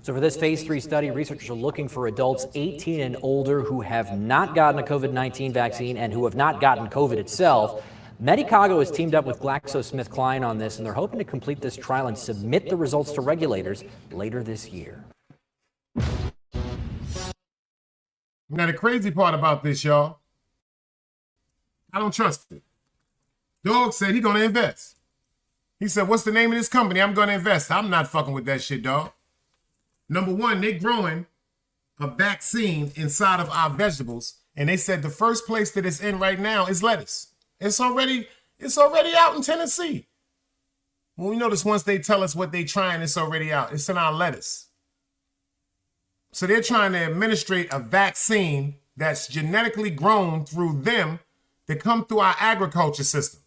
So for this phase 3 study, researchers are looking for adults 18 and older who have not gotten a COVID-19 vaccine and who have not gotten COVID itself. Medicago has teamed up with GlaxoSmithKline on this, and they're hoping to complete this trial and submit the results to regulators later this year. Now, the crazy part about this, y'all, I don't trust it. Dog said he's going to invest. He said, what's the name of this company? I'm going to invest. I'm not fucking with that shit, dog. Number one, they're growing a vaccine inside of our vegetables, and they said the first place that it's in right now is lettuce. It's already out in Tennessee. Well, we notice once they tell us what they're trying, it's already out. It's in our lettuce. So they're trying to administrate a vaccine that's genetically grown through them that come through our agriculture system.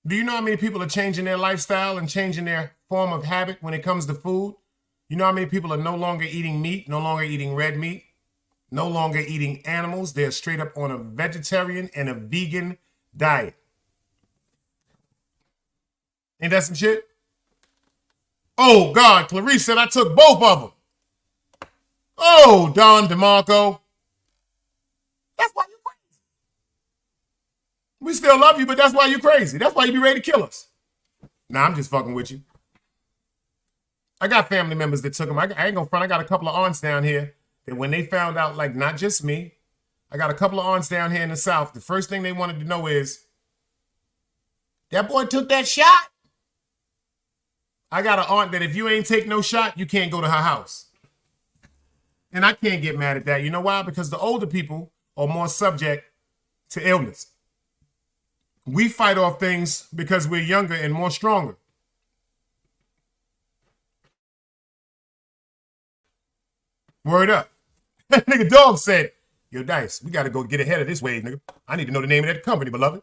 Do you know how many people are changing their lifestyle and changing their form of habit when it comes to food? You know how many people are no longer eating meat, no longer eating red meat, no longer eating animals? They're straight up on a vegetarian and a vegan diet. Ain't that some shit? Oh, God, Clarice said I took both of them. Oh, Don DeMarco. That's why you're crazy. We still love you, but that's why you're crazy. That's why you be ready to kill us. Nah, I'm just fucking with you. I got family members that took them. I ain't gonna front. I got a couple of aunts down here that when they found out, like, not just me, I got a couple of aunts down here in the South. The first thing they wanted to know is, that boy took that shot? I got an aunt that if you ain't take no shot, you can't go to her house. And I can't get mad at that. You know why? Because the older people are more subject to illness. We fight off things because we're younger and more stronger. Word up. That nigga Dog said, yo, Dice, we got to go get ahead of this wave, nigga. I need to know the name of that company, beloved.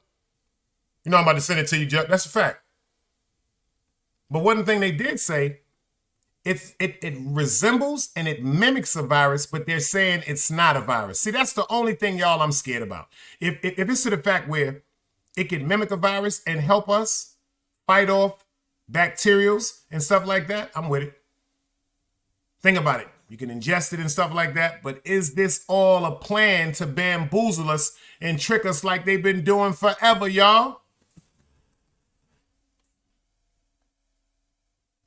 You know I'm about to send it to you, Chuck. That's a fact. But one thing they did say, it resembles and it mimics a virus, but they're saying it's not a virus. See, that's the only thing, y'all, I'm scared about. If it's to the fact where it can mimic a virus and help us fight off bacterials and stuff like that, I'm with it. Think about it. You can ingest it and stuff like that, but is this all a plan to bamboozle us and trick us like they've been doing forever, y'all?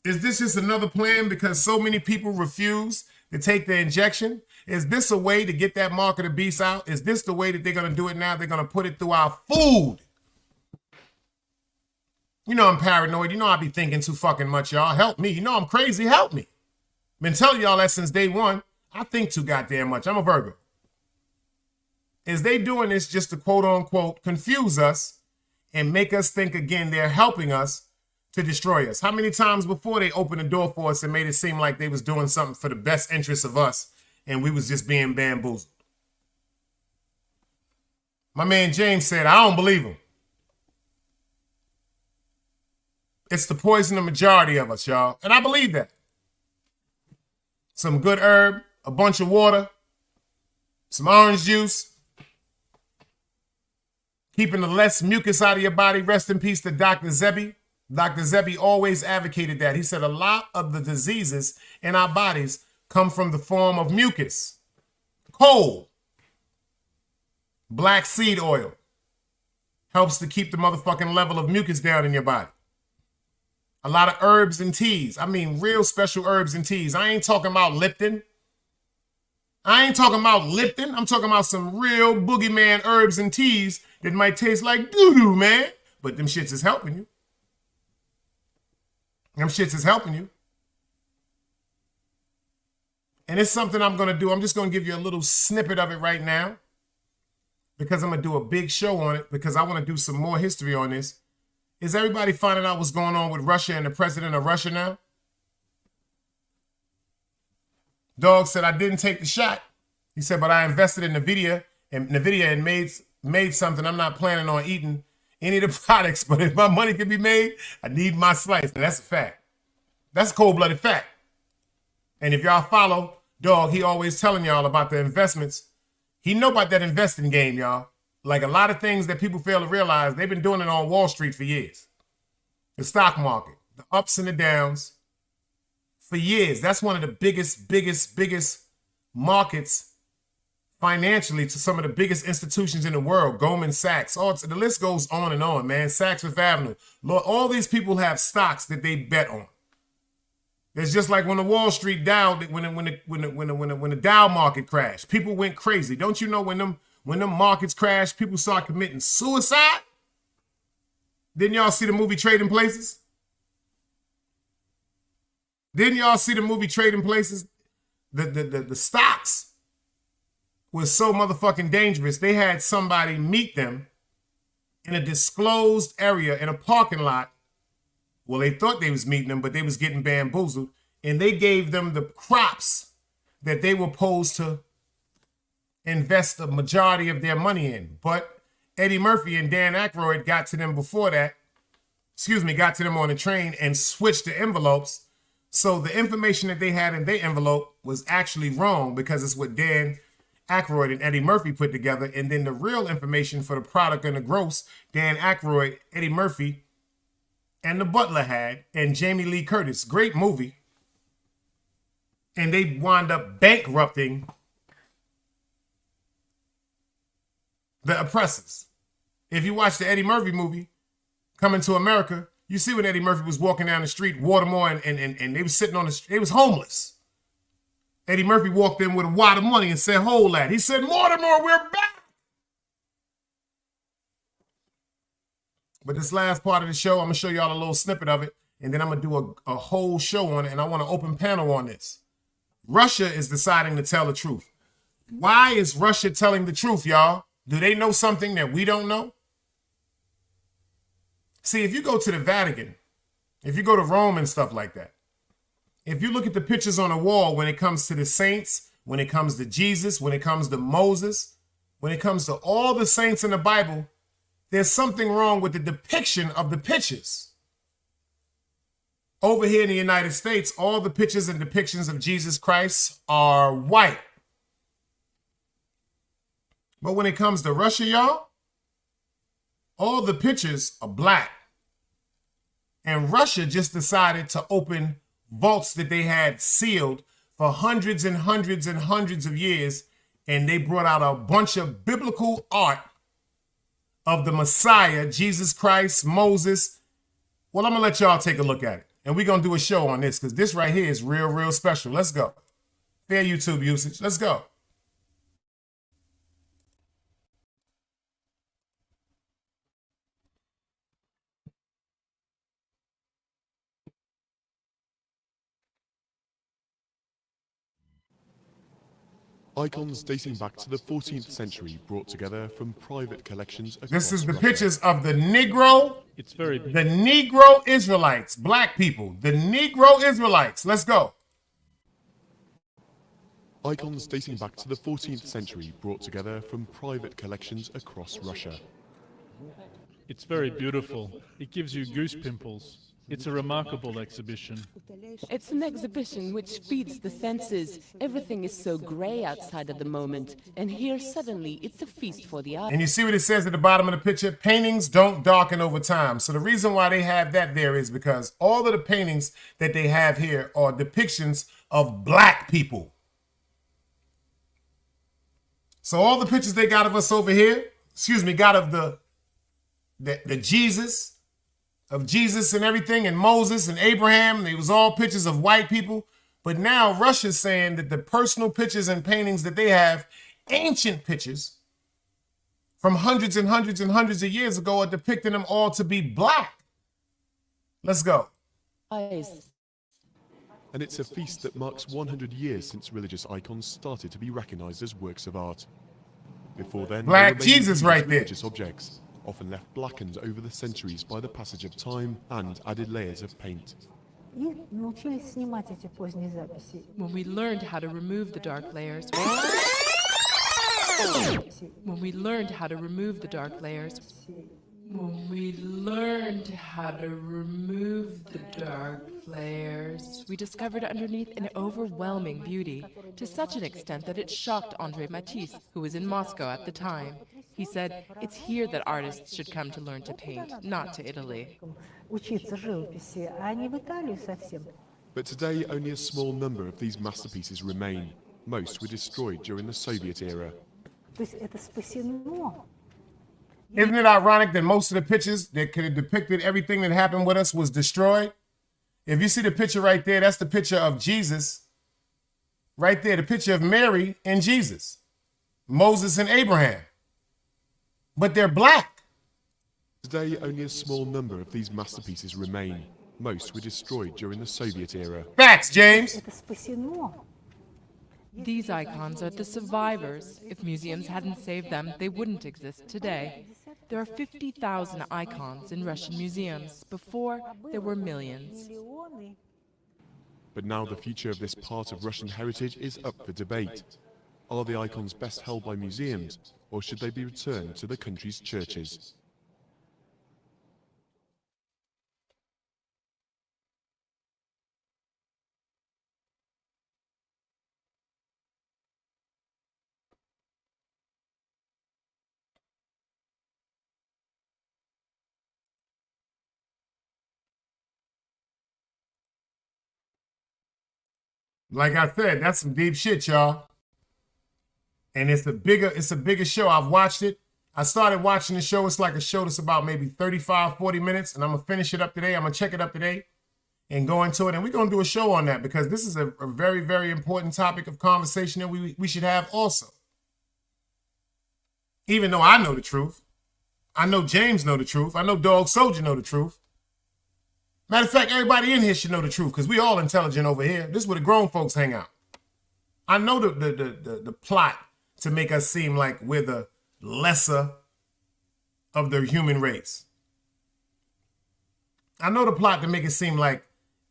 Is this just another plan because so many people refuse to take the injection? Is this a way to get that mark of the beast out? Is this the way that they're going to do it now? They're going to put it through our food. You know I'm paranoid. You know I be thinking too fucking much, y'all. Help me. You know I'm crazy. Help me. Been telling y'all that since day one. I think too goddamn much. I'm a Virgo. Is they doing this just to quote unquote confuse us and make us think again they're helping us to destroy us? How many times before they opened the door for us and made it seem like they was doing something for the best interest of us and we was just being bamboozled? My man James said, I don't believe him. It's to poison the majority of us, y'all. And I believe that. Some good herb, a bunch of water, some orange juice, keeping the less mucus out of your body. Rest in peace to Dr. Zebi. Dr. Zebi always advocated that. He said a lot of the diseases in our bodies come from the form of mucus. Cold. Black seed oil helps to keep the motherfucking level of mucus down in your body. A lot of herbs and teas. I mean, real special herbs and teas. I ain't talking about Lipton. I'm talking about some real boogeyman herbs and teas that might taste like doo-doo, man. But them shits is helping you. And it's something I'm going to do. I'm just going to give you a little snippet of it right now because I'm going to do a big show on it because I want to do some more history on this. Is everybody finding out what's going on with Russia and the president of Russia now? Dog said, I didn't take the shot. He said, but I invested in NVIDIA and made something. I'm not planning on eating any of the products, but if my money can be made, I need my slice. And that's a fact. That's a cold-blooded fact. And if y'all follow Dog, he always telling y'all about the investments. He know about that investing game, y'all. Like a lot of things that people fail to realize, they've been doing it on Wall Street for years. The stock market, the ups and the downs, for years. That's one of the biggest markets financially to some of the biggest institutions in the world. Goldman Sachs. Oh, the list goes on and on, man. Saks Fifth Avenue. Lord, all these people have stocks that they bet on. It's just like when the Wall Street Dow, when the Dow market crashed, people went crazy. Don't you know when them markets crash, people start committing suicide? Didn't y'all see the movie Trading Places? The stocks was so motherfucking dangerous. They had somebody meet them in a disclosed area in a parking lot. Well, they thought they was meeting them, but they was getting bamboozled. And they gave them the crops that they were supposed to invest the majority of their money in. But Eddie Murphy and Dan Aykroyd got to them before that. Got to them on the train and switched the envelopes. So the information that they had in their envelope was actually wrong because it's what Dan Aykroyd and Eddie Murphy put together. And then the real information for the product and the gross, Dan Aykroyd, Eddie Murphy, and the Butler had, and Jamie Lee Curtis. Great movie. And they wound up bankrupting the oppressors. If you watch the Eddie Murphy movie, Coming to America, you see when Eddie Murphy was walking down the street, Watermore, and they was sitting on the street, they was homeless. Eddie Murphy walked in with a wad of money and said, hold that. He said, Mortimer, we're back. But this last part of the show, I'm going to show y'all a little snippet of it, and then I'm going to do a whole show on it, and I want an open panel on this. Russia is deciding to tell the truth. Why is Russia telling the truth, y'all? Do they know something that we don't know? See, if you go to the Vatican, if you go to Rome and stuff like that, if you look at the pictures on the wall when it comes to the saints, when it comes to Jesus, when it comes to Moses, when it comes to all the saints in the Bible, there's something wrong with the depiction of the pictures. Over here in the United States, all the pictures and depictions of Jesus Christ are white. But when it comes to Russia, y'all, all the pictures are black. And Russia just decided to open vaults that they had sealed for hundreds and hundreds and hundreds of years. And they brought out a bunch of biblical art of the Messiah, Jesus Christ, Moses. Well, I'm going to let y'all take a look at it. And we're going to do a show on this because this right here is real, real special. Let's go. Fair YouTube usage. Let's go. Icons dating back to the 14th century brought together from private collections across This is the Russia. pictures of the Negro Israelites, black people, the Negro Israelites. Let's go. Icons dating back to the 14th century brought together from private collections across Russia. It's very beautiful. It gives you goose pimples. It's a remarkable exhibition. It's an exhibition which feeds the senses. Everything is so gray outside at the moment, and here suddenly it's a feast for the eye. And you see what it says at the bottom of the picture? Paintings don't darken over time. So the reason why they have that there is because all of the paintings that they have here are depictions of black people. So all the pictures they got of us over here, got of the Jesus, of Jesus and everything, and Moses and Abraham, they was all pictures of white people. But now Russia's saying that the personal pictures and paintings that they have, ancient pictures from hundreds and hundreds and hundreds of years ago, are depicting them all to be black. Let's go. And it's a feast that marks 100 years since religious icons started to be recognized as works of art. Before then, Black they remained Jesus used right as there. religious objects, often left blackened over the centuries by the passage of time and added layers of paint. When we learned how to remove the dark layers, when we learned how to remove the dark layers, when we learned how to remove the dark layers, we discovered underneath an overwhelming beauty, to such an extent that it shocked André Matisse, who was in Moscow at the time. He said, it's here that artists should come to learn to paint, not to Italy. But today, only a small number of these masterpieces remain. Most were destroyed during the Soviet era. Isn't it ironic that most of the pictures that could have depicted everything that happened with us was destroyed? If you see the picture right there, that's the picture of Jesus. Right there, the picture of Mary and Jesus, Moses and Abraham. But they're black. Today, only a small number of these masterpieces remain. Most were destroyed during the Soviet era. Facts, James. These icons are the survivors. If museums hadn't saved them, they wouldn't exist today. There are 50,000 icons in Russian museums. Before, there were millions. But now the future of this part of Russian heritage is up for debate. Are the icons best held by museums, or should they be returned to the country's churches? Like I said, that's some deep shit, y'all. And it's a bigger show. I've watched it. I started watching the show. It's like a show that's about maybe 35, 40 minutes, and I'm going to finish it up today. I'm going to check it up today and go into it. And we're going to do a show on that because this is a very, very important topic of conversation that we should have also. Even though I know the truth. I know James know the truth. I know Dog Soldier know the truth. Matter of fact, everybody in here should know the truth because we all intelligent over here. This is where the grown folks hang out. I know the plot to make us seem like we're the lesser of the human race. I know the plot to make it seem like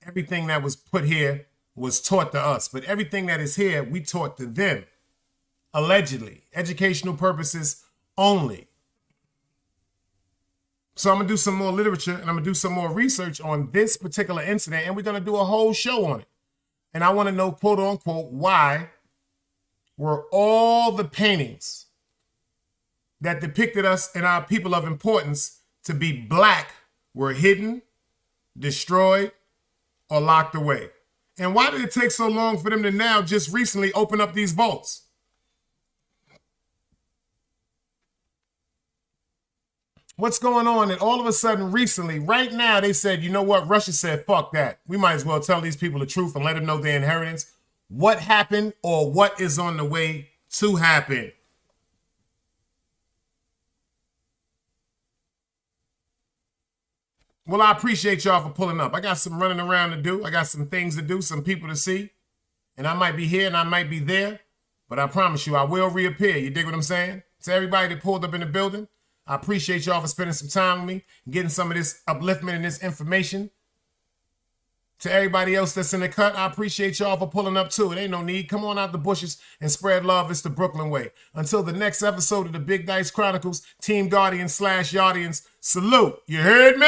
everything that was put here was taught to us, but everything that is here, we taught to them. Allegedly. Educational purposes only. So I'm going to do some more literature and I'm going to do some more research on this particular incident, and we're going to do a whole show on it. And I want to know, quote unquote, why were all the paintings that depicted us and our people of importance to be black were hidden, destroyed, or locked away? And why did it take so long for them to now just recently open up these vaults? What's going on? And all of a sudden, recently, right now, they said, you know what? Russia said, fuck that. We might as well tell these people the truth and let them know their inheritance. What happened or what is on the way to happen? Well, I appreciate y'all for pulling up. I got some running around to do. I got some things to do, some people to see. And I might be here and I might be there. But I promise you, I will reappear. You dig what I'm saying? To everybody that pulled up in the building, I appreciate y'all for spending some time with me, getting some of this upliftment and this information. To everybody else that's in the cut, I appreciate y'all for pulling up too. It ain't no need. Come on out the bushes and spread love. It's the Brooklyn way. Until the next episode of the Big Dice Chronicles, Team Guardian / Yardians, salute. You heard me?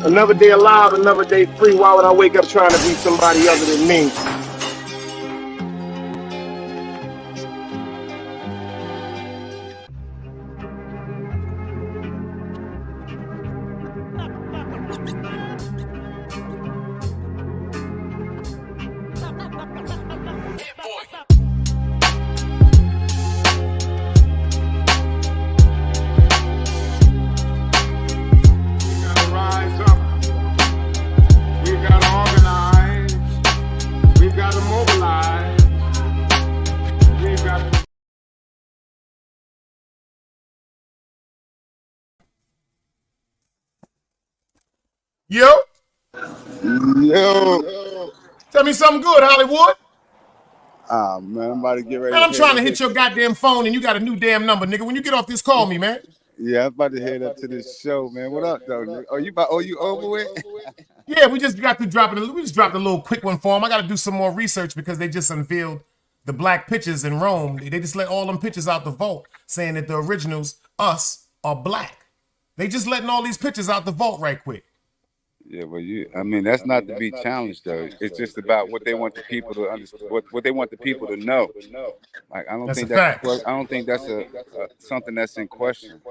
Another day alive, another day free. Why would I wake up trying to be somebody other than me? Yo. Tell me something good, Hollywood. Man, I'm about to get ready. Man, I'm trying to hit your goddamn phone and you got a new damn number, nigga. When you get off this, call me, man. Yeah, I'm about to head up to this show, man. What up, though? Nigga? You over with? Yeah, we just got through dropping. We just dropped a little quick one for him. I got to do some more research because they just unveiled the black pictures in Rome. They just let all them pictures out the vault, saying that the originals, us, are black. They just letting all these pictures out the vault right quick. Yeah, well, that's not to be challenged, though. It's just about what they want the people to understand, what they want the people to know. Like, I don't think that's something that's in question.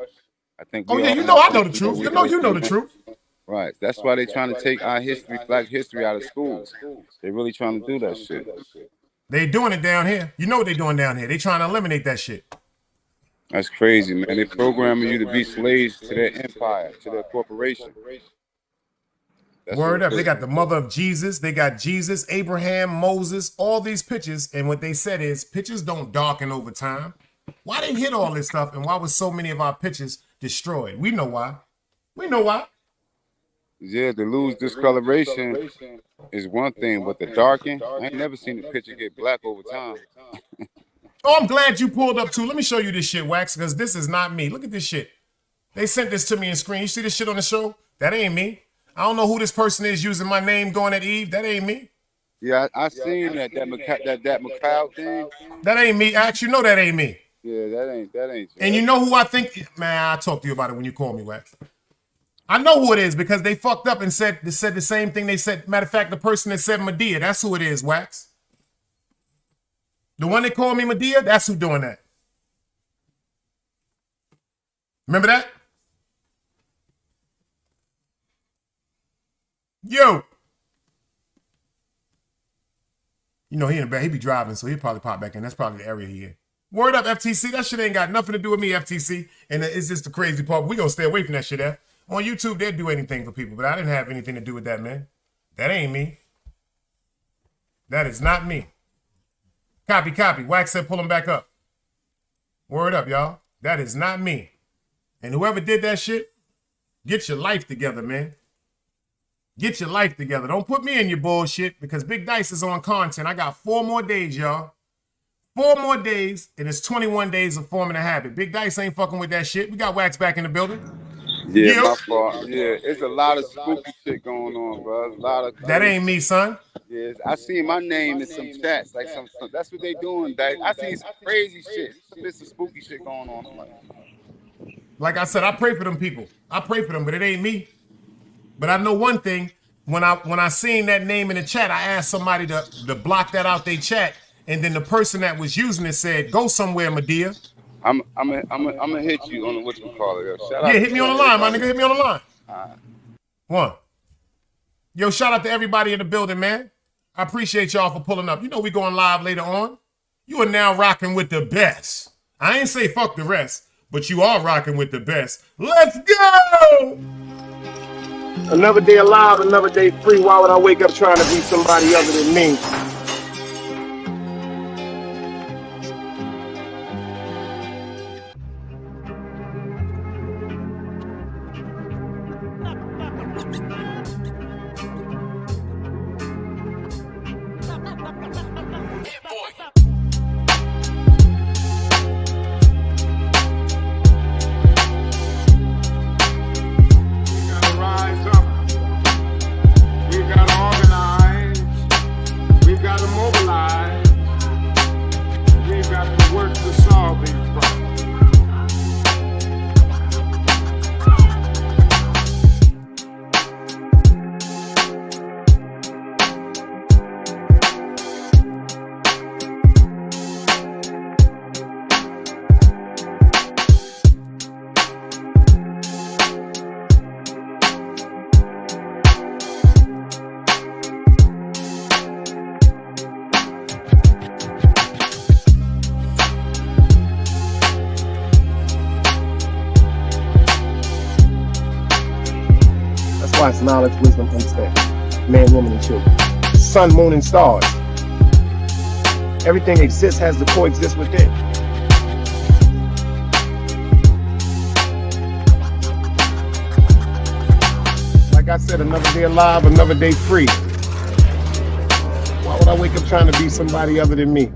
I think. Oh yeah, you know I know the truth. You know the truth. Right. That's why they're trying to take our history, black history, out of schools. They're really trying to do that shit. They doing it down here. You know what they doing down here. They trying to eliminate that shit. That's crazy, man. They programming you to be slaves to their empire, to their corporation. Word up. They got the mother of Jesus. They got Jesus, Abraham, Moses, all these pictures. And what they said is pictures don't darken over time. Why they hit all this stuff? And why was so many of our pictures destroyed? We know why. We know why. Yeah, to lose discoloration is one thing, but the darken, I ain't never seen a picture get black over time. Oh, I'm glad you pulled up too. Let me show you this shit, Wax, because this is not me. Look at this shit. They sent this to me in screen. You see this shit on the show? That ain't me. I don't know who this person is using my name going at Eve. That ain't me. Yeah, I seen that Macau thing. That ain't me. Actually, you know that ain't me. Yeah, that ain't. And you know who I think? Man, I'll talk to you about it when you call me, Wax. I know who it is because they fucked up and said the same thing they said. Matter of fact, the person that said Medea, that's who it is, Wax. The one that called me Medea, that's who doing that. Remember that? Yo. You know, he in the back, he be driving, so he'll probably pop back in. That's probably the area he in. Word up, FTC. That shit ain't got nothing to do with me, FTC. And it's just the crazy part. We gonna stay away from that shit, F. On YouTube, they'd do anything for people, but I didn't have anything to do with that, man. That ain't me. That is not me. Copy, copy. Wax said pull him back up. Word up, y'all. That is not me. And whoever did that shit, get your life together, man. Get your life together. Don't put me in your bullshit because Big Dice is on content. I got 4 more days, y'all. 4 more days, and it's 21 days of forming a habit. Big Dice ain't fucking with that shit. We got Wax back in the building. Yeah, my fault. Yeah, it's a lot of spooky shit going on, bro. A lot of that ain't me, son. Yeah, I see my name in some chats. Like some that's what they doing. I see some crazy shit. There's some spooky shit going on. Like I said, I pray for them people. I pray for them, but it ain't me. But I know one thing. When I seen that name in the chat, I asked somebody to block that out their chat, and then the person that was using it said, "Go somewhere, Medea." I'm gonna hit you on the whatchamacallit. Yeah, hit me on the line, my nigga. Hit me on the line. One. Yo, shout out to everybody in the building, man. I appreciate y'all for pulling up. You know we going live later on. You are now rocking with the best. I ain't say fuck the rest, but you are rocking with the best. Let's go! Another day alive, another day free. Why would I wake up trying to be somebody other than me? It's knowledge, wisdom, understanding. Man, woman, and children. Sun, moon, and stars. Everything exists, has to coexist within. Like I said, another day alive, another day free. Why would I wake up trying to be somebody other than me?